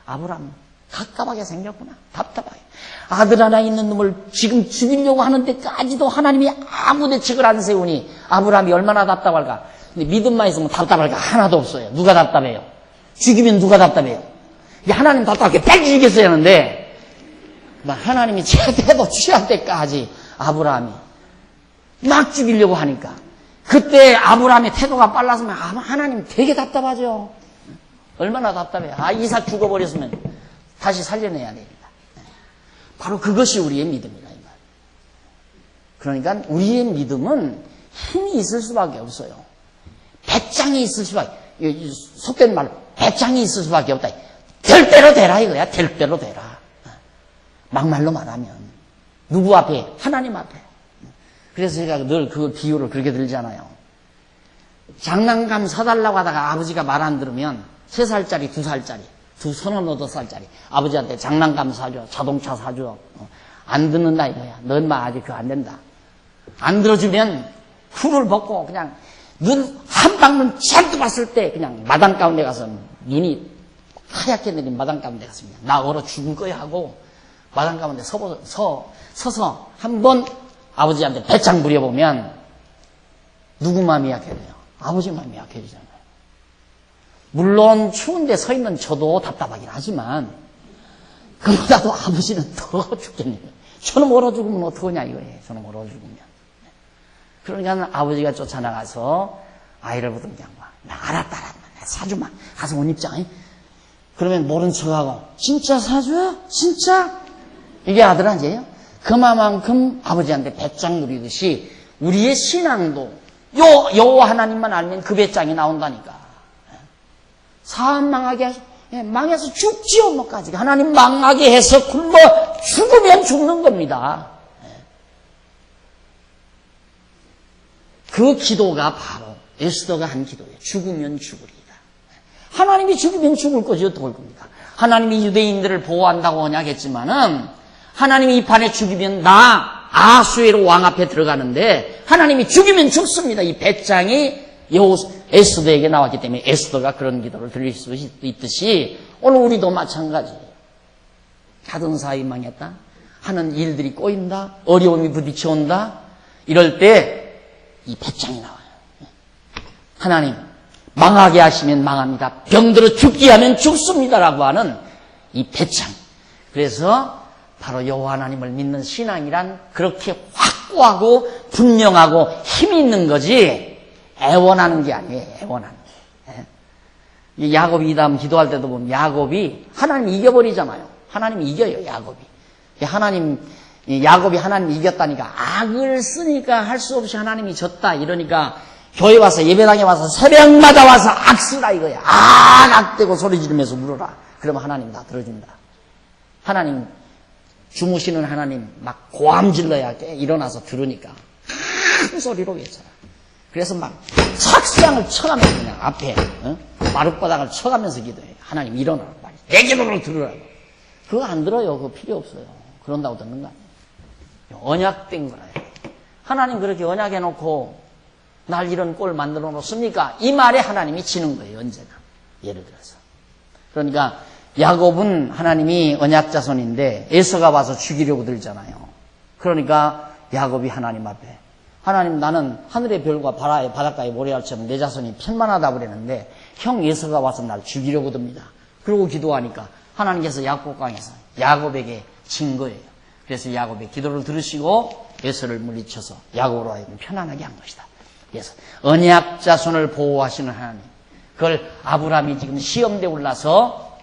아브라함 갑갑하게 생겼구나. 답답하게. 아들 하나 있는 놈을 지금 죽이려고 하는데까지도 하나님이 아무 대책을 안 세우니 아브라함이 얼마나 답답할까. 근데 믿음만 있으면 답답할 거 하나도 없어요. 누가 답답해요? 죽이면 누가 답답해요? 하나님 답답하게 빨리 죽였어야 하는데 하나님이 제대로 취할 때까지 아브라함이 막 죽이려고 하니까 그때 아브라함의 태도가 빨랐으면 하나님 되게 답답하죠. 얼마나 답답해요. 이삭 죽어버렸으면 다시 살려내야 됩니다. 바로 그것이 우리의 믿음이다 이 말. 그러니까 우리의 믿음은 힘이 있을 수밖에 없어요. 배짱이 있을 수밖에, 속된 말로 배짱이 있을 수밖에 없다. 될 대로 되라 이거야. 될 대로 되라. 막말로 말하면 누구 앞에? 하나님 앞에. 그래서 제가 늘 그 비유를 그렇게 들잖아요. 장난감 사달라고 하다가 아버지가 말 안 들으면 3살짜리, 2살짜리, 2,8살짜리 아버지한테 장난감 사줘, 자동차 사줘. 안 듣는다 이거야. 너 인마 아직 그거 안 된다. 안 들어주면 쿨을 벗고 그냥 눈 한 방울 잔뜩 봤을 때 그냥 마당 가운데 가서 눈이 하얗게 내린 마당 가운데 갔습니다. 나 얼어 죽을 거야 하고 마당 가운데 서서 한번 아버지한테 배짱 부려보면 누구 마음이 약해져요? 아버지 마음이 약해지잖아요. 물론 추운데 서 있는 저도 답답하긴 하지만 그보다도 아버지는 더 죽겠네요. 저는 얼어 죽으면 어떡하냐 이거예요. 저는 얼어 죽으면. 그러니까 아버지가 쫓아나가서 아이를 보던 그냥 나 알았다 사주마 가서 옷 입자. 그러면 모른 척하고 진짜 사줘요? 진짜? 이게 아들 아니에요? 그만큼 아버지한테 배짱 누리듯이 우리의 신앙도 여호와 하나님만 알면 그 배짱이 나온다니까. 사업 망하게 해서 망해서 죽지요 뭐까지. 하나님 망하게 해서 굶어 죽으면 죽는 겁니다. 그 기도가 바로 에스더가 한 기도예요. 죽으면 죽으리다. 하나님이 죽으면 죽을 거지 어떡할 겁니까? 하나님이 유대인들을 보호한다고 언약했지만은 하나님이 이 판에 죽이면 나 아수에로 왕 앞에 들어가는데 하나님이 죽이면 죽습니다. 이 배짱이 에스더에게 나왔기 때문에 에스더가 그런 기도를 드릴 수 있듯이 오늘 우리도 마찬가지예요. 하던 사위 망했다. 하는 일들이 꼬인다. 어려움이 부딪혀온다. 이럴 때 이 배짱이 나와요. 하나님 망하게 하시면 망합니다. 병들어 죽게 하면 죽습니다라고 하는 이 배짱. 그래서 바로 여호와 하나님을 믿는 신앙이란 그렇게 확고하고 분명하고 힘이 있는 거지 애원하는 게 아니에요. 애원하는 게. 야곱이 이 다음 기도할 때도 보면 야곱이 하나님 이겨버리잖아요. 하나님 이겨요. 야곱이 하나님 이겼다니까 악을 쓰니까 할 수 없이 하나님이 졌다 이러니까 교회 와서 예배당에 와서 새벽마다 와서 악 쓰라 이거야. 악대고 소리 지르면서 울어라. 그러면 하나님 다 들어준다. 하나님 주무시는 하나님 막 고함 질러야 일어나서 들으니까 큰 소리로 외쳐라. 그래서 막 석상을 쳐가면서 그냥 앞에 마룻바닥을 쳐가면서 기도해요. 하나님 일어나라 빨리. 내 기도를 들으라고. 그거 안 들어요. 그거 필요 없어요. 그런다고 듣는 거 아니에요. 언약된 거라요. 하나님 그렇게 언약해놓고 날 이런 꼴 만들어 놓습니까? 이 말에 하나님이 지는 거예요. 언제나. 예를 들어서. 그러니까 야곱은 하나님이 언약자손인데 에서가 와서 죽이려고 들잖아요. 그러니까 야곱이 하나님 앞에 하나님 나는 하늘의 별과 바닷가의 모래알처럼 내 자손이 편만하다 그랬는데 형 에서가 와서 날 죽이려고 듭니다. 그러고 기도하니까 하나님께서 야곱강에서 야곱에게 진 거예요. 그래서 야곱의 기도를 들으시고 에서를 물리쳐서 야곱으로 하여금 편안하게 한 것이다. 그래서 언약 자손을 보호하시는 하나님. 그걸 아브라함이 지금 시험대 올라서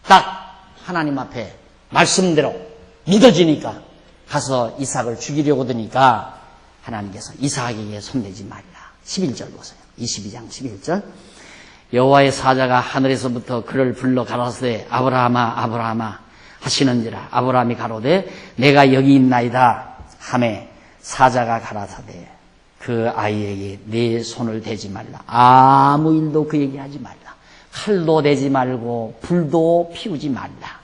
딱 하나님 앞에 말씀대로 믿어지니까 가서 이삭을 죽이려고 드니까 하나님께서 이삭에게 손대지 말라. 11절 보세요. 22장 11절. 여호와의 사자가 하늘에서부터 그를 불러 가라사대 아브라함아 아브라함아 하시는지라. 아브라함이 가로되 내가 여기 있나이다 하매 사자가 가라사대 그 아이에게 내 손을 대지 말라. 아무 일도 그에게 하지 말라. 칼도 대지 말고 불도 피우지 말라.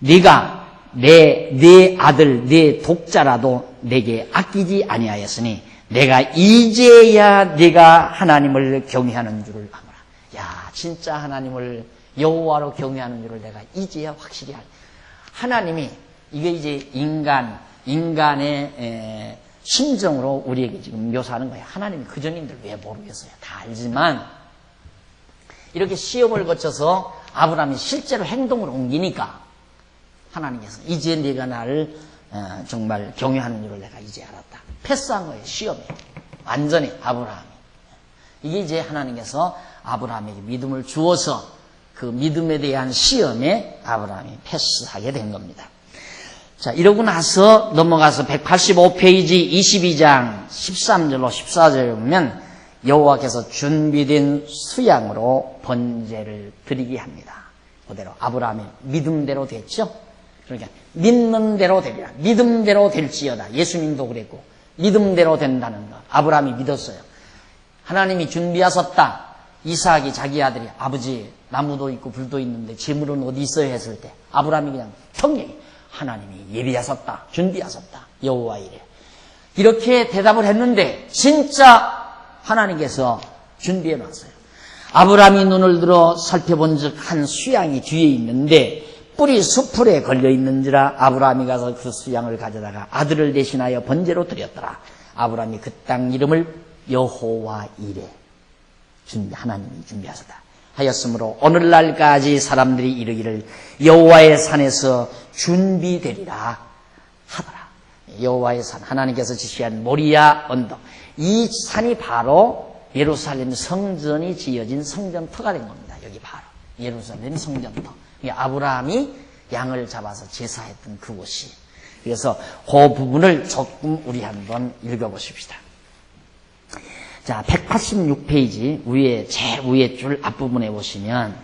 네가 내 아들 내 독자라도 내게 아끼지 아니하였으니 내가 이제야 네가 하나님을 경외하는 줄을 아노라. 야, 진짜 하나님을 여호와로 경외하는 줄을 내가 이제야 확실히 알. 하나님이 이게 이제 인간의 심정으로 우리에게 지금 묘사하는 거예요. 하나님이 그전인들 왜 모르겠어요. 다 알지만 이렇게 시험을 거쳐서 아브라함이 실제로 행동으로 옮기니까 하나님께서 이제 네가 나를 정말 경외하는 줄을 내가 이제 알았다. 패스한 거예요. 시험에. 완전히 아브라함이. 이게 이제 하나님께서 아브라함에게 믿음을 주어서 그 믿음에 대한 시험에 아브라함이 패스하게 된 겁니다. 자, 이러고 나서 넘어가서 185페이지 22장 13절로 14절에 보면 여호와께서 준비된 수양으로 번제를 드리게 합니다. 그대로 아브라함의 믿음대로 됐죠. 그러니까 믿는 대로 되리라. 믿음대로 될지어다. 예수님도 그랬고 믿음대로 된다는 것. 아브라함이 믿었어요. 하나님이 준비하셨다. 이삭이 자기 아들이 아버지 나무도 있고 불도 있는데 재물은 어디 있어요 했을 때 아브라함이 그냥 평행히 하나님이 예비하셨다. 준비하셨다. 여호와 이래. 이렇게 대답을 했는데 진짜 하나님께서 준비해 놨어요. 아브라함이 눈을 들어 살펴본 즉 한 수양이 뒤에 있는데 뿔이 수풀에 걸려 있는지라 아브라함이 가서 그 수양을 가져다가 아들을 대신하여 번제로 드렸더라. 아브라함이 그 땅 이름을 여호와 이래. 하나님이 준비하셨다. 하였으므로 오늘날까지 사람들이 이르기를 여호와의 산에서 준비되리라 하더라. 여호와의 산, 하나님께서 지시한 모리아 언덕. 이 산이 바로 예루살렘 성전이 지어진 성전터가 된 겁니다. 여기 바로 예루살렘 성전터. 아브라함이 양을 잡아서 제사했던 그곳이. 그래서 그 부분을 조금 우리 한번 읽어보십시다. 자, 186페이지 위에 제일 위에 줄 앞부분에 보시면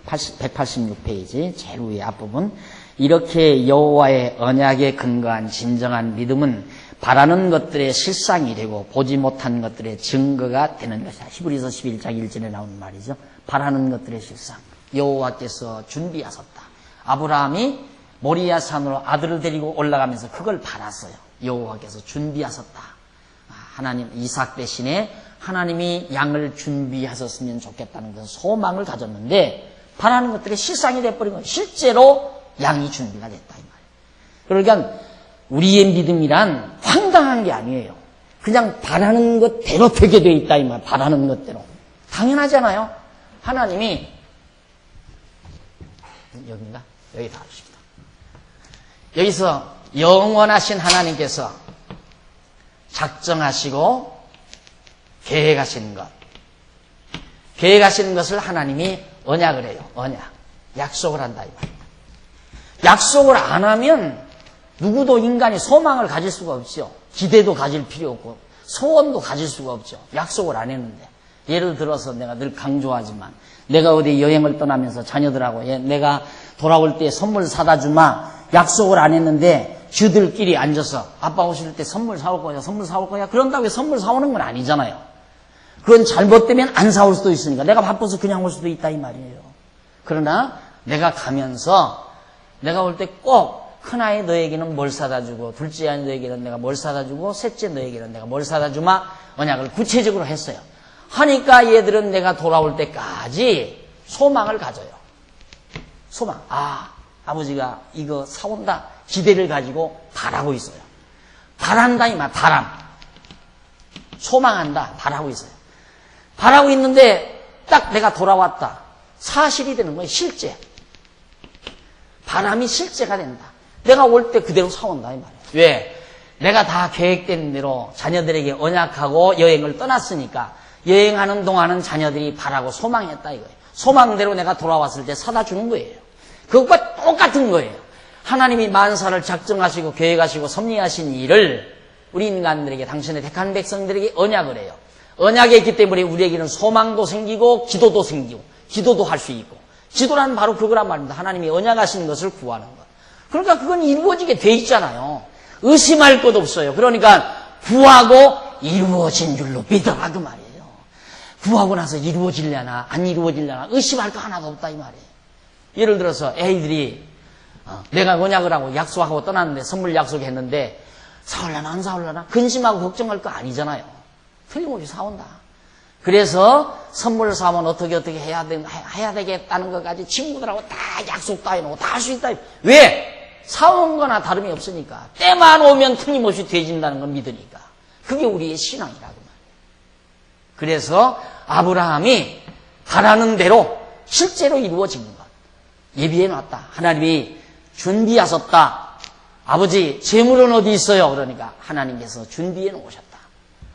186페이지 제일 위에 앞부분 이렇게 여호와의 언약에 근거한 진정한 믿음은 바라는 것들의 실상이 되고 보지 못한 것들의 증거가 되는 것이다. 히브리서 11장 1절에 나오는 말이죠. 바라는 것들의 실상. 여호와께서 준비하셨다. 아브라함이 모리아 산으로 아들을 데리고 올라가면서 그걸 바랐어요. 여호와께서 준비하셨다. 하나님 이삭 대신에 하나님이 양을 준비하셨으면 좋겠다는 그 소망을 가졌는데 바라는 것들이 실상이 돼버린 거예요. 실제로 양이 준비가 됐다 이 말이에요. 그러니까 우리의 믿음이란 황당한 게 아니에요. 그냥 바라는 것대로 되게 돼 있다 이 말. 바라는 것대로. 당연하잖아요. 하나님이 여기인가? 여기 닿읍시다. 여기서 영원하신 하나님께서 작정하시고 계획하시는 것. 계획하시는 것을 하나님이 언약을 해요. 언약. 약속을 한다 이 말입니다. 약속을 안 하면 누구도 인간이 소망을 가질 수가 없죠. 기대도 가질 필요 없고 소원도 가질 수가 없죠. 약속을 안 했는데. 예를 들어서 내가 늘 강조하지만 내가 어디 여행을 떠나면서 자녀들하고 내가 돌아올 때 선물 사다 주마 약속을 안 했는데 쥐들끼리 앉아서 아빠 오실 때 선물 사올 거야 선물 사올 거야 그런다고 해서 선물 사오는 건 아니잖아요. 그건 잘못되면 안 사올 수도 있으니까 내가 바빠서 그냥 올 수도 있다 이 말이에요. 그러나 내가 가면서 내가 올 때 꼭 큰아이 너에게는 뭘 사다 주고 둘째 아이 너에게는 내가 뭘 사다 주고 셋째 너에게는 내가 뭘 사다 주마 언약을 구체적으로 했어요. 하니까 얘들은 내가 돌아올 때까지 소망을 가져요. 소망. 아버지가 이거 사온다. 기대를 가지고 바라고 있어요. 바란다 이 말. 바람. 소망한다. 바라고 있어요. 바라고 있는데 딱 내가 돌아왔다. 사실이 되는 거예요. 실제. 바람이 실제가 된다. 내가 올 때 그대로 사온다 이 말이에요. 왜? 내가 다 계획된 대로 자녀들에게 언약하고 여행을 떠났으니까 여행하는 동안은 자녀들이 바라고 소망했다 이거예요. 소망대로 내가 돌아왔을 때 사다 주는 거예요. 그것과 똑같은 거예요. 하나님이 만사를 작정하시고 계획하시고 섭리하신 일을 우리 인간들에게 당신의 택한 백성들에게 언약을 해요. 언약이 있기 때문에 우리에게는 소망도 생기고 기도도 생기고 기도도 할 수 있고 기도란 바로 그거란 말입니다. 하나님이 언약하신 것을 구하는 것. 그러니까 그건 이루어지게 돼 있잖아요. 의심할 것 없어요. 그러니까 구하고 이루어진 줄로 믿어라 그 말이에요. 구하고 나서 이루어지려나 안 이루어지려나 의심할 거 하나도 없다 이 말이에요. 예를 들어서 애들이 내가 언약을 하고 약속하고 떠났는데 선물 약속했는데 사올려나 안 사올려나 근심하고 걱정할 거 아니잖아요. 틀림없이 사온다. 그래서 선물을 사면 어떻게 해야 되겠다는 것까지 친구들하고 다 약속 다 해놓고 다 할 수 있다. 왜? 사온 거나 다름이 없으니까. 때만 오면 틀림없이 되진다는 걸 믿으니까. 그게 우리의 신앙이라고 말이에요. 그래서 아브라함이 바라는 대로 실제로 이루어진 것. 예비해놨다. 하나님이 준비하셨다. 아버지 재물은 어디 있어요? 그러니까 하나님께서 준비해 놓으셨다.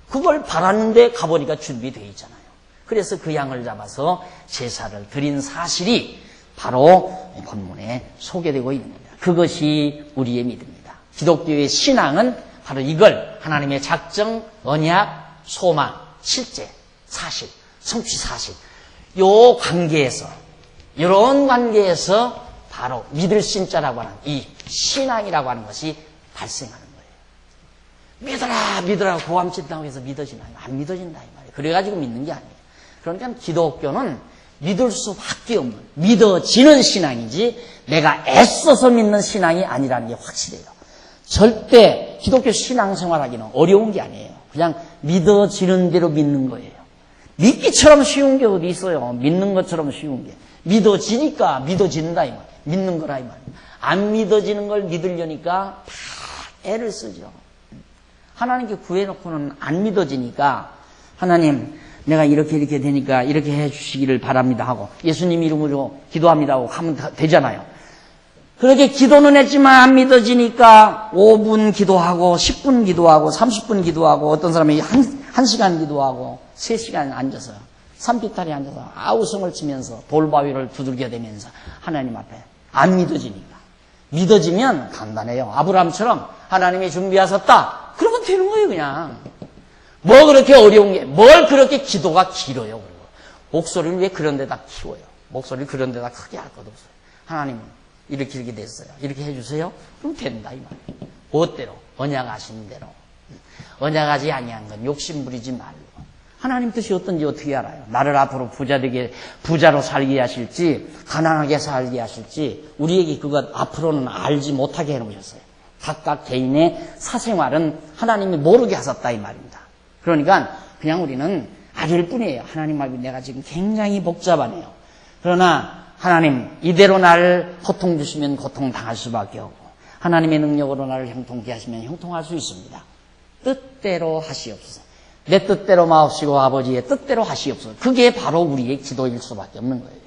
그걸 바랐는데 가보니까 준비되어 있잖아요. 그래서 그 양을 잡아서 제사를 드린 사실이 바로 본문에 소개되고 있는 겁니다. 그것이 우리의 믿음입니다. 기독교의 신앙은 바로 이걸 하나님의 작정, 언약, 소망, 실제, 사실, 성취 사실 요 관계에서 이런 관계에서 바로 믿을 신자라고 하는 이 신앙이라고 하는 것이 발생하는 거예요. 믿어라 고함친다고 해서 믿어지나요? 안 믿어진다 이 말이에요. 그래가지고 믿는 게 아니에요. 그러니까 기독교는 믿을 수밖에 없는 믿어지는 신앙이지 내가 애써서 믿는 신앙이 아니라는 게 확실해요. 절대 기독교 신앙생활하기는 어려운 게 아니에요. 그냥 믿어지는 대로 믿는 거예요. 믿기처럼 쉬운 게 어디 있어요. 믿는 것처럼 쉬운 게. 믿어지니까 믿어진다 이 말. 믿는 거라 이 말. 안 믿어지는 걸 믿으려니까 다 애를 쓰죠. 하나님께 구해놓고는 안 믿어지니까 하나님 내가 이렇게 되니까 이렇게 해주시기를 바랍니다 하고 예수님 이름으로 기도합니다 하고 하면 되잖아요. 그렇게 기도는 했지만 안 믿어지니까 5분 기도하고 10분 기도하고 30분 기도하고 어떤 사람이 1시간 기도하고 3시간 앉아서 산비탈에 앉아서 아우성을 치면서 돌바위를 두들겨대면서 하나님 앞에 안 믿어지니까. 믿어지면 간단해요. 아브라함처럼 하나님이 준비하셨다. 그러면 되는 거예요 그냥. 뭐 그렇게 어려운 게 뭘 그렇게 기도가 길어요. 그리고 목소리를 왜 그런 데다 키워요. 목소리를 그런 데다 크게 할 것도 없어요. 하나님은 이렇게 됐어요. 이렇게 해주세요. 그럼 된다 이 말이에요. 그것대로 언약하신 대로. 언약하지 아니한 건 욕심 부리지 말고. 하나님 뜻이 어떤지 어떻게 알아요? 나를 앞으로 부자로 살게 하실지 가난하게 살게 하실지 우리에게 그것 앞으로는 알지 못하게 해놓으셨어요. 각각 개인의 사생활은 하나님이 모르게 하셨다 이 말입니다. 그러니까 그냥 우리는 알을 뿐이에요. 하나님 말고 내가 지금 굉장히 복잡하네요. 그러나 하나님 이대로 나를 고통 주시면 고통 당할 수밖에 없고 하나님의 능력으로 나를 형통케 하시면 형통할 수 있습니다. 뜻대로 하시옵소서. 내 뜻대로 마옵시고 아버지의 뜻대로 하시옵소서. 그게 바로 우리의 기도일 수밖에 없는 거예요.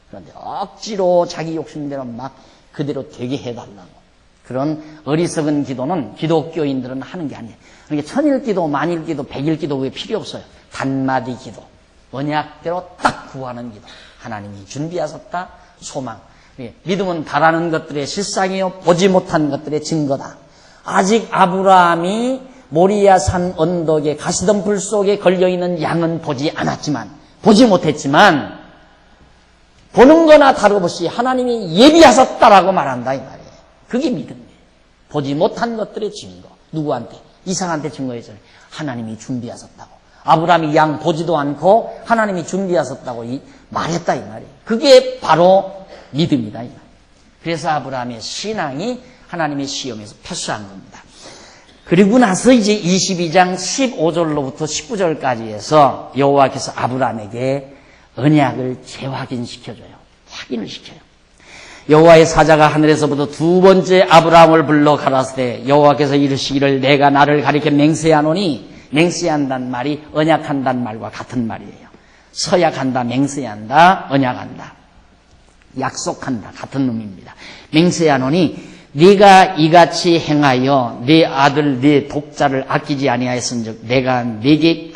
그런데 억지로 자기 욕심대로 막 그대로 되게 해달라고. 그런 어리석은 기도는 기독교인들은 하는 게 아니에요. 그러니까 천일 기도, 만일 기도, 백일 기도 왜 필요 없어요. 단마디 기도, 언약대로 딱 구하는 기도. 하나님이 준비하셨다, 소망. 믿음은 바라는 것들의 실상이요 보지 못한 것들의 증거다. 아직 아브라함이 모리아산 언덕에 가시던 불 속에 걸려있는 양은 보지 못했지만 보는 거나 다름없이 하나님이 예비하셨다라고 말한다 이 말이에요. 그게 믿음이에요. 보지 못한 것들의 증거. 누구한테? 이삭한테 증거했잖아요. 하나님이 준비하셨다고. 아브라함이 양 보지도 않고 하나님이 준비하셨다고 말했다 이 말이에요. 그게 바로 믿음이다 이 말이에요. 그래서 아브라함의 신앙이 하나님의 시험에서 패스한 겁니다. 그리고 나서 이제 22장 15절로부터 19절까지 해서 여호와께서 아브라함에게 언약을 재확인시켜줘요. 확인을 시켜요. 여호와의 사자가 하늘에서부터 두 번째 아브라함을 불러 가라사대 여호와께서 이르시기를 내가 나를 가리켜 맹세하노니, 맹세한다는 말이 언약한다는 말과 같은 말이에요. 서약한다, 맹세한다, 언약한다, 약속한다 같은 의미입니다. 맹세하노니 네가 이같이 행하여 네 아들 네 독자를 아끼지 아니하였은즉 내가 네게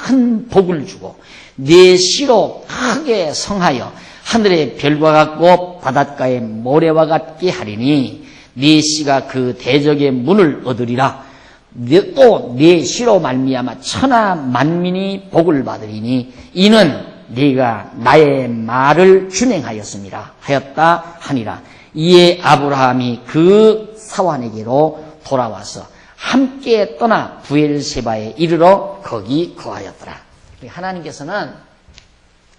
큰 복을 주고 네 씨로 크게 성하여 하늘의 별과 같고 바닷가의 모래와 같게 하리니 네 씨가 그 대적의 문을 얻으리라. 또 네 씨로 말미암아 천하 만민이 복을 받으리니 이는 네가 나의 말을 준행하였습니다 하였다 하니라. 이에 아브라함이 그 사환에게로 돌아와서 함께 떠나 부엘세바에 이르러 거기 거하였더라. 하나님께서는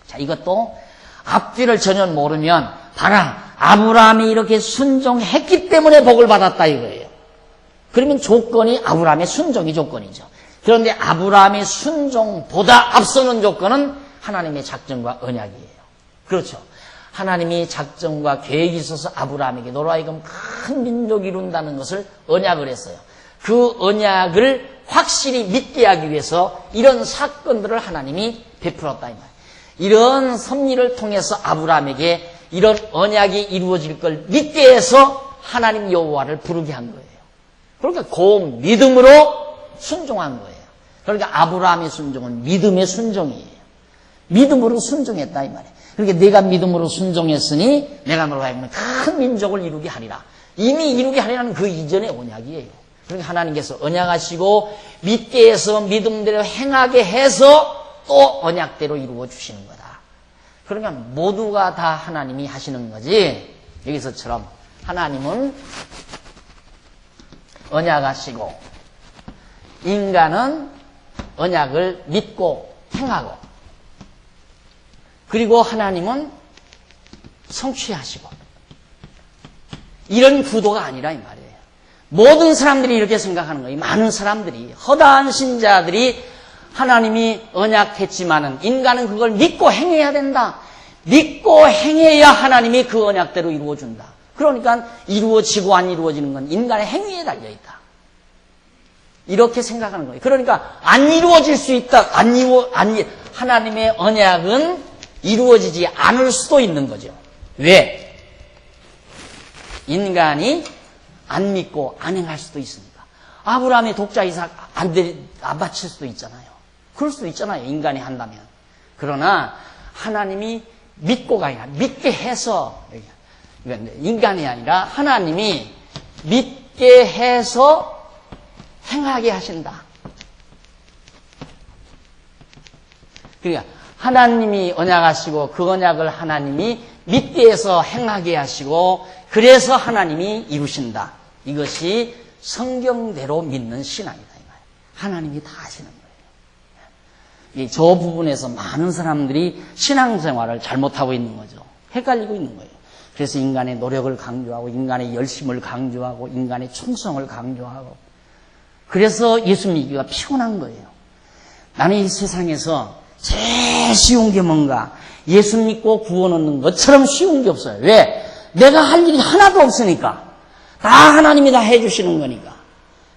자 이것도 앞뒤를 전혀 모르면 봐라 아브라함이 이렇게 순종했기 때문에 복을 받았다 이거예요. 그러면 조건이 아브라함의 순종이 조건이죠. 그런데 아브라함의 순종보다 앞서는 조건은 하나님의 작정과 언약이에요. 그렇죠. 하나님이 작정과 계획이 있어서 아브라함에게 너로 하여금 큰 민족이 이룬다는 것을 언약을 했어요. 그 언약을 확실히 믿게 하기 위해서 이런 사건들을 하나님이 베풀었다 이 말이에요. 이런 섭리를 통해서 아브라함에게 이런 언약이 이루어질 걸 믿게 해서 하나님 여호와를 부르게 한 거예요. 그러니까 곧 믿음으로 순종한 거예요. 그러니까 아브라함의 순종은 믿음의 순종이에요. 믿음으로 순종했다 이 말이에요. 그러니까 내가 믿음으로 순종했으니 내가 너로 하여금 큰 민족을 이루게 하리라. 이미 이루게 하리라는 그 이전의 언약이에요. 그러니까 하나님께서 언약하시고 믿게 해서 믿음대로 행하게 해서 또 언약대로 이루어 주시는 거다. 그러니까 모두가 다 하나님이 하시는 거지. 여기서처럼 하나님은 언약하시고 인간은 언약을 믿고 행하고 그리고 하나님은 성취하시고 이런 구도가 아니라 이 말이에요. 모든 사람들이 이렇게 생각하는 거예요. 많은 사람들이 허다한 신자들이 하나님이 언약했지만은 인간은 그걸 믿고 행해야 된다. 믿고 행해야 하나님이 그 언약대로 이루어준다. 그러니까 이루어지고 안 이루어지는 건 인간의 행위에 달려있다. 이렇게 생각하는 거예요. 그러니까 안 이루어질 수 있다. 하나님의 언약은 이루어지지 않을 수도 있는 거죠. 왜? 인간이 안 믿고 안 행할 수도 있으니까. 아브라함의 독자 이삭 안 바칠 수도 있잖아요. 그럴 수도 있잖아요. 인간이 한다면. 그러나 하나님이 믿고가 아니라 믿게 해서 인간이 아니라 하나님이 믿게 해서 행하게 하신다. 그러니까 하나님이 언약하시고 그 언약을 하나님이 믿게 해서 행하게 하시고 그래서 하나님이 이루신다. 이것이 성경대로 믿는 신앙이다. 이 말이에요. 하나님이 다 하시는 거예요. 저 부분에서 많은 사람들이 신앙생활을 잘못하고 있는 거죠. 헷갈리고 있는 거예요. 그래서 인간의 노력을 강조하고 인간의 열심을 강조하고 인간의 충성을 강조하고 그래서 예수 믿기가 피곤한 거예요. 나는 이 세상에서 제일 쉬운 게 뭔가 예수 믿고 구원 얻는 것처럼 쉬운 게 없어요. 왜? 내가 할 일이 하나도 없으니까. 다 하나님이 다 해주시는 거니까.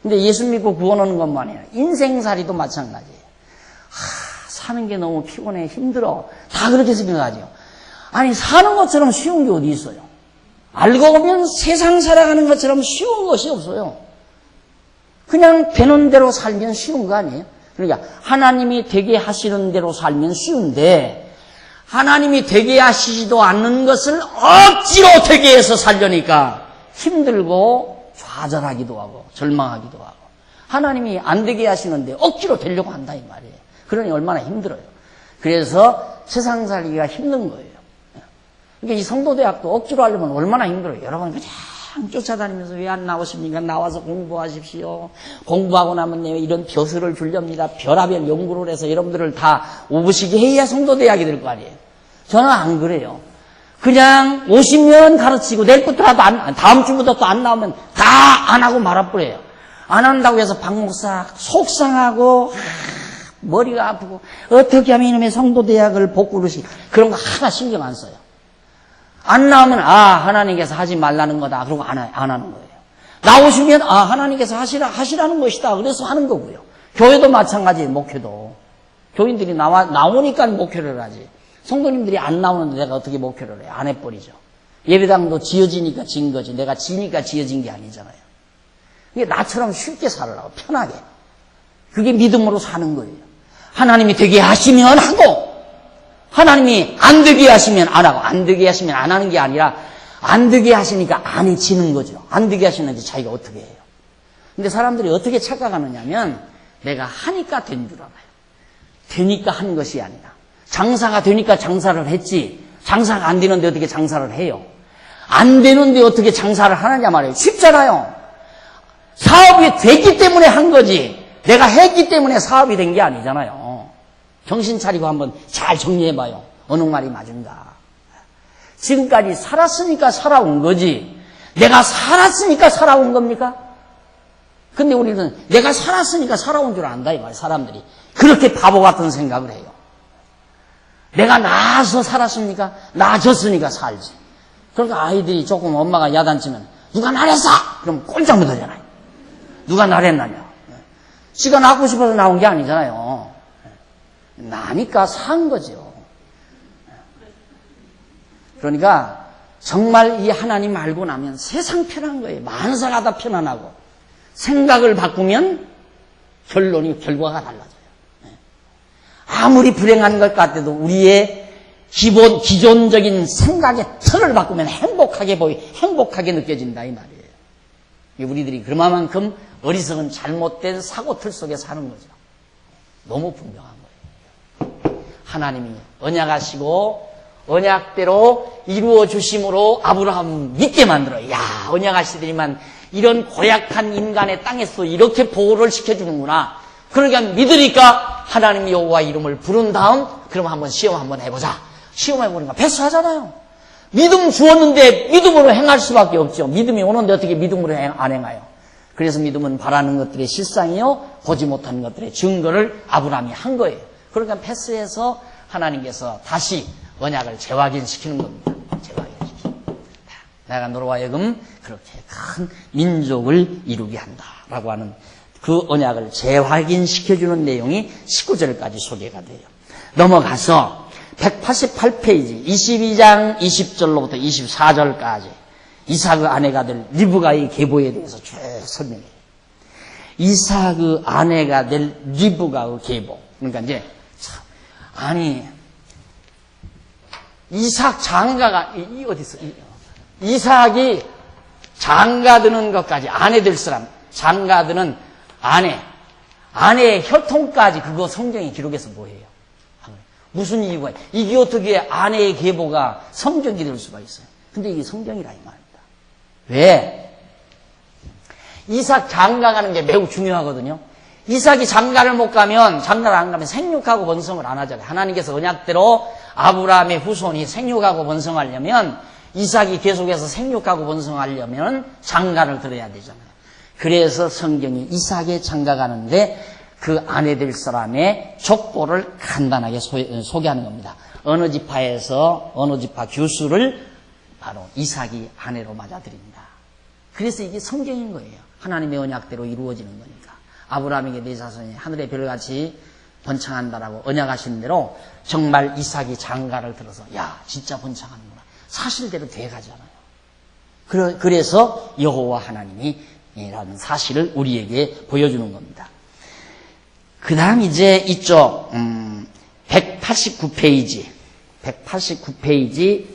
근데 예수 믿고 구원 오는 것만 아니라 인생살이도 마찬가지예요. 사는 게 너무 피곤해, 힘들어. 다 그렇게 생각하죠. 아니, 사는 것처럼 쉬운 게 어디 있어요? 알고 보면 세상 살아가는 것처럼 쉬운 것이 없어요. 그냥 되는 대로 살면 쉬운 거 아니에요? 그러니까 하나님이 되게 하시는 대로 살면 쉬운데 하나님이 되게 하시지도 않는 것을 억지로 되게 해서 살려니까 힘들고 좌절하기도 하고 절망하기도 하고 하나님이 안 되게 하시는데 억지로 되려고 한다 이 말이에요. 그러니 얼마나 힘들어요. 그래서 세상 살기가 힘든 거예요. 그러니까 이 성도대학도 억지로 하려면 얼마나 힘들어요. 여러분 그냥 쫓아다니면서 왜 안 나오십니까? 나와서 공부하십시오. 공부하고 나면 이런 벼슬을 주렵니다. 별하별 연구를 해서 여러분들을 다 오부시게 해야 성도대학이 될 거 아니에요. 저는 안 그래요. 그냥 오시면 가르치고 내일부터라도 다음 주부터 또 안 나오면 다 안 하고 말아버려요. 안 한다고 해서 박 목사 속상하고 머리가 아프고 어떻게 하면 이놈의 성도대학을 복구를 그런 거 하나 신경 안 써요. 안 나오면 하나님께서 하지 말라는 거다. 그러고 안 하는 거예요. 나오시면 하나님께서 하시라는 것이다. 그래서 하는 거고요. 교회도 마찬가지예요. 목회도. 교인들이 나오니까 목회를 하지. 성도님들이 안 나오는데 내가 어떻게 목회를 해요? 안 해버리죠. 예배당도 지어지니까 지은 거지. 내가 지니까 지어진 게 아니잖아요. 이게 나처럼 쉽게 살으라고 편하게. 그게 믿음으로 사는 거예요. 하나님이 되게 하시면 하고 하나님이 안 되게 하시면 안 하고 안 되게 하시면 안 하는 게 아니라 안 되게 하시니까 안 해지는 거죠. 안 되게 하시는지 자기가 어떻게 해요. 근데 사람들이 어떻게 착각하느냐면 내가 하니까 된 줄 알아요. 되니까 한 것이 아니라 장사가 되니까 장사를 했지 장사가 안 되는데 어떻게 장사를 해요. 안 되는데 어떻게 장사를 하느냐 말이에요. 쉽잖아요. 사업이 됐기 때문에 한 거지 내가 했기 때문에 사업이 된 게 아니잖아요. 정신 차리고 한번 잘 정리해봐요. 어느 말이 맞은가. 지금까지 살았으니까 살아온 거지 내가 살았으니까 살아온 겁니까? 근데 우리는 내가 살았으니까 살아온 줄 안다 이 말이에요. 사람들이 그렇게 바보 같은 생각을 해요. 내가 낳아서 살았습니까? 낳아줬으니까 살지. 그러니까 아이들이 조금 엄마가 야단치면 누가 나랬어? 그럼 꼴짝 묻어잖아요. 누가 나랬느냐. 지가 낳고 싶어서 나온 게 아니잖아요. 나니까 산 거죠. 그러니까 정말 이 하나님 알고 나면 세상 편한 거예요. 만사가 다 편안하고 생각을 바꾸면 결과가 달라져요. 아무리 불행한 것 같아도 우리의 기존적인 생각의 틀을 바꾸면 행복하게 느껴진다 이 말이에요. 우리들이 그만큼 어리석은 잘못된 사고 틀 속에 사는 거죠. 너무 분명한 거예요. 하나님이 언약하시고 언약대로 이루어 주심으로 아브라함 믿게 만들어요. 야, 언약하시더니만 이런 고약한 인간의 땅에서 이렇게 보호를 시켜주는구나. 그러니까 믿으니까 하나님 여호와 이름을 부른 다음 그럼 한번 시험 한번 해보자. 시험해보니까 패스하잖아요. 믿음 주었는데 믿음으로 행할 수밖에 없죠. 믿음이 오는데 어떻게 믿음으로 안 행해요. 그래서 믿음은 바라는 것들의 실상이요 보지 못하는 것들의 증거를 아브라함이 한 거예요. 그러니까 패스해서 하나님께서 다시 언약을 재확인시키는 겁니다. 재확인시키는. 내가 너로 하여금 그렇게 큰 민족을 이루게 한다라고 하는 그 언약을 재확인시켜주는 내용이 19절까지 소개가 돼요. 넘어가서 188페이지 22장 20절로부터 24절까지 이삭의 아내가 될 리브가의 계보에 대해서 쭉 설명해요. 이삭의 아내가 될 리브가의 계보. 그러니까 이제 이삭 장가가 어디 있어? 이삭이 장가드는 것까지 아내 될 사람, 장가드는 아내의 혈통까지 그거 성경이 기록해서 뭐예요? 무슨 이유가 이게 어떻게 아내의 계보가 성경이 될 수가 있어요? 근데 이게 성경이라 이 말입니다. 왜? 이삭 장가 가는 게 매우 중요하거든요. 이삭이 장가를 안 가면 생육하고 번성을 안 하잖아요. 하나님께서 언약대로 아브라함의 후손이 생육하고 번성하려면 이삭이 계속해서 생육하고 번성하려면 장가를 들어야 되잖아요. 그래서 성경이 이삭의 장가 가는데 그 아내 될 사람의 족보를 간단하게 소개하는 겁니다. 어느 지파 교수를 바로 이삭이 아내로 맞아들입니다. 그래서 이게 성경인 거예요. 하나님의 언약대로 이루어지는 거니까. 아브라함에게 내 자손이 하늘의 별같이 번창한다라고 언약하신 대로 정말 이삭이 장가를 들어서 야 진짜 번창하는구나. 사실대로 돼가잖아요. 그래서 여호와 하나님이라는 사실을 우리에게 보여주는 겁니다. 그 다음 이제 이쪽 189페이지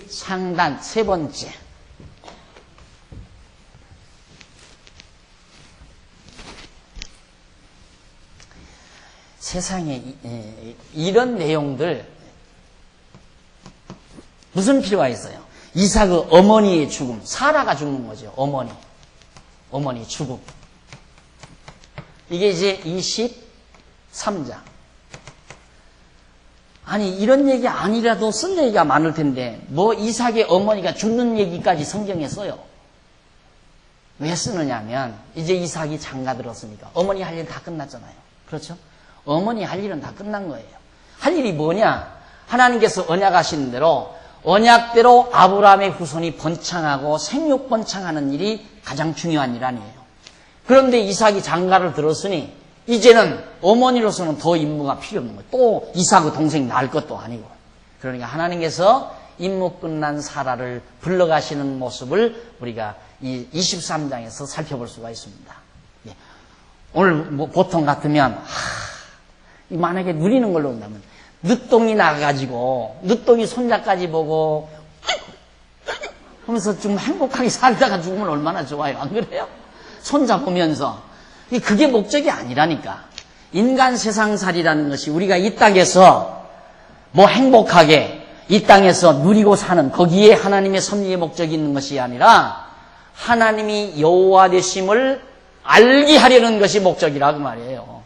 상단 세 번째. 세상에 이런 내용들 무슨 필요가 있어요? 이삭의 어머니의 죽음, 사라가 죽는 거죠. 어머니 죽음. 이게 이제 23장. 아니 이런 얘기 아니라도 쓴 얘기가 많을 텐데 뭐 이삭의 어머니가 죽는 얘기까지 성경에 써요. 왜 쓰느냐면 이제 이삭이 장가 들었으니까 어머니 할 일 다 끝났잖아요. 그렇죠? 어머니 할 일은 다 끝난 거예요. 할 일이 뭐냐? 하나님께서 언약하신 대로 언약대로 아브라함의 후손이 번창하고 생육 번창하는 일이 가장 중요한 일 아니에요. 그런데 이삭이 장가를 들었으니 이제는 어머니로서는 더 임무가 필요 없는 거예요. 또 이삭의 동생 낳을 것도 아니고. 그러니까 하나님께서 임무 끝난 사라를 불러가시는 모습을 우리가 이 23장에서 살펴볼 수가 있습니다. 오늘 뭐 보통 같으면 만약에 누리는 걸로 온다면 늦동이 나가가지고 늦동이 손자까지 보고 하면서 좀 행복하게 살다가 죽으면 얼마나 좋아요. 안 그래요? 손자 보면서. 그게 목적이 아니라니까. 인간 세상살이라는 것이 우리가 이 땅에서 뭐 행복하게 이 땅에서 누리고 사는 거기에 하나님의 섭리의 목적이 있는 것이 아니라 하나님이 여호와 되심을 알게 하려는 것이 목적이라 그 말이에요.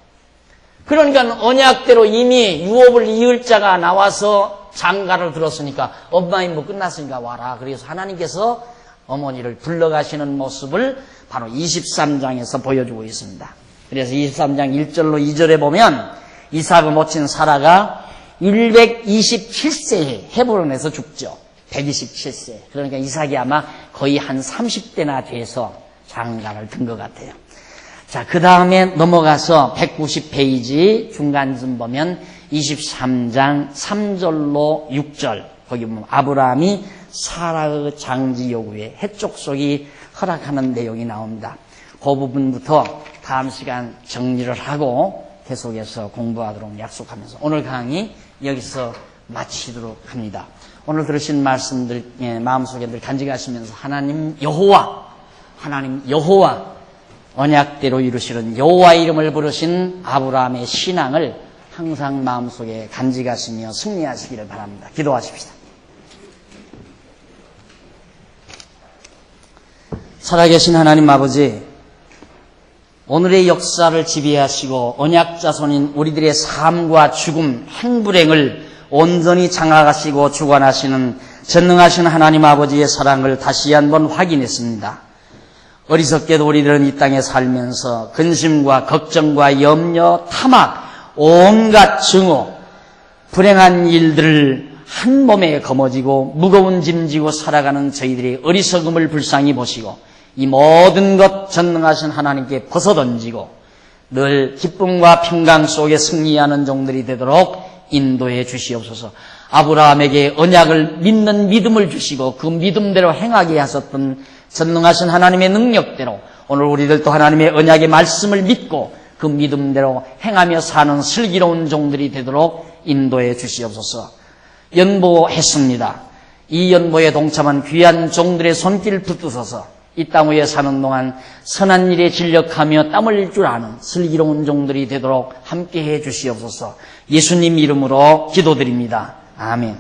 그러니까 언약대로 이미 유업을 이을 자가 나와서 장가를 들었으니까 엄마 임무 끝났으니까 와라. 그래서 하나님께서 어머니를 불러가시는 모습을 바로 23장에서 보여주고 있습니다. 그래서 23장 1절로 2절에 보면 이삭의 모친 사라가 127세에 헤브론에서 죽죠. 127세. 그러니까 이삭이 아마 거의 한 30대나 돼서 장가를 든 것 같아요. 자, 그 다음에 넘어가서 190페이지 중간쯤 보면 23장 3절로 6절 거기 보면 아브라함이 사라의 장지 요구에 해족속이 허락하는 내용이 나옵니다. 그 부분부터 다음 시간 정리를 하고 계속해서 공부하도록 약속하면서 오늘 강의 여기서 마치도록 합니다. 오늘 들으신 말씀들 마음속에 늘 간직하시면서 하나님 여호와 언약대로 이루시는 여호와 이름을 부르신 아브라함의 신앙을 항상 마음속에 간직하시며 승리하시기를 바랍니다. 기도하십시다. 살아계신 하나님 아버지, 오늘의 역사를 지배하시고 언약자손인 우리들의 삶과 죽음, 행불행을 온전히 장악하시고 주관하시는 전능하신 하나님 아버지의 사랑을 다시 한번 확인했습니다. 어리석게도 우리들은 이 땅에 살면서 근심과 걱정과 염려, 탐악, 온갖 증오, 불행한 일들을 한 몸에 거머쥐고 무거운 짐 지고 살아가는 저희들의 어리석음을 불쌍히 보시고 이 모든 것 전능하신 하나님께 벗어던지고 늘 기쁨과 평강 속에 승리하는 종들이 되도록 인도해 주시옵소서. 아브라함에게 언약을 믿는 믿음을 주시고 그 믿음대로 행하게 하셨던 전능하신 하나님의 능력대로 오늘 우리들도 하나님의 언약의 말씀을 믿고 그 믿음대로 행하며 사는 슬기로운 종들이 되도록 인도해 주시옵소서. 연보했습니다. 이 연보에 동참한 귀한 종들의 손길 붙드셔서 이 땅 위에 사는 동안 선한 일에 진력하며 땀 흘릴 줄 아는 슬기로운 종들이 되도록 함께해 주시옵소서. 예수님 이름으로 기도드립니다. 아멘.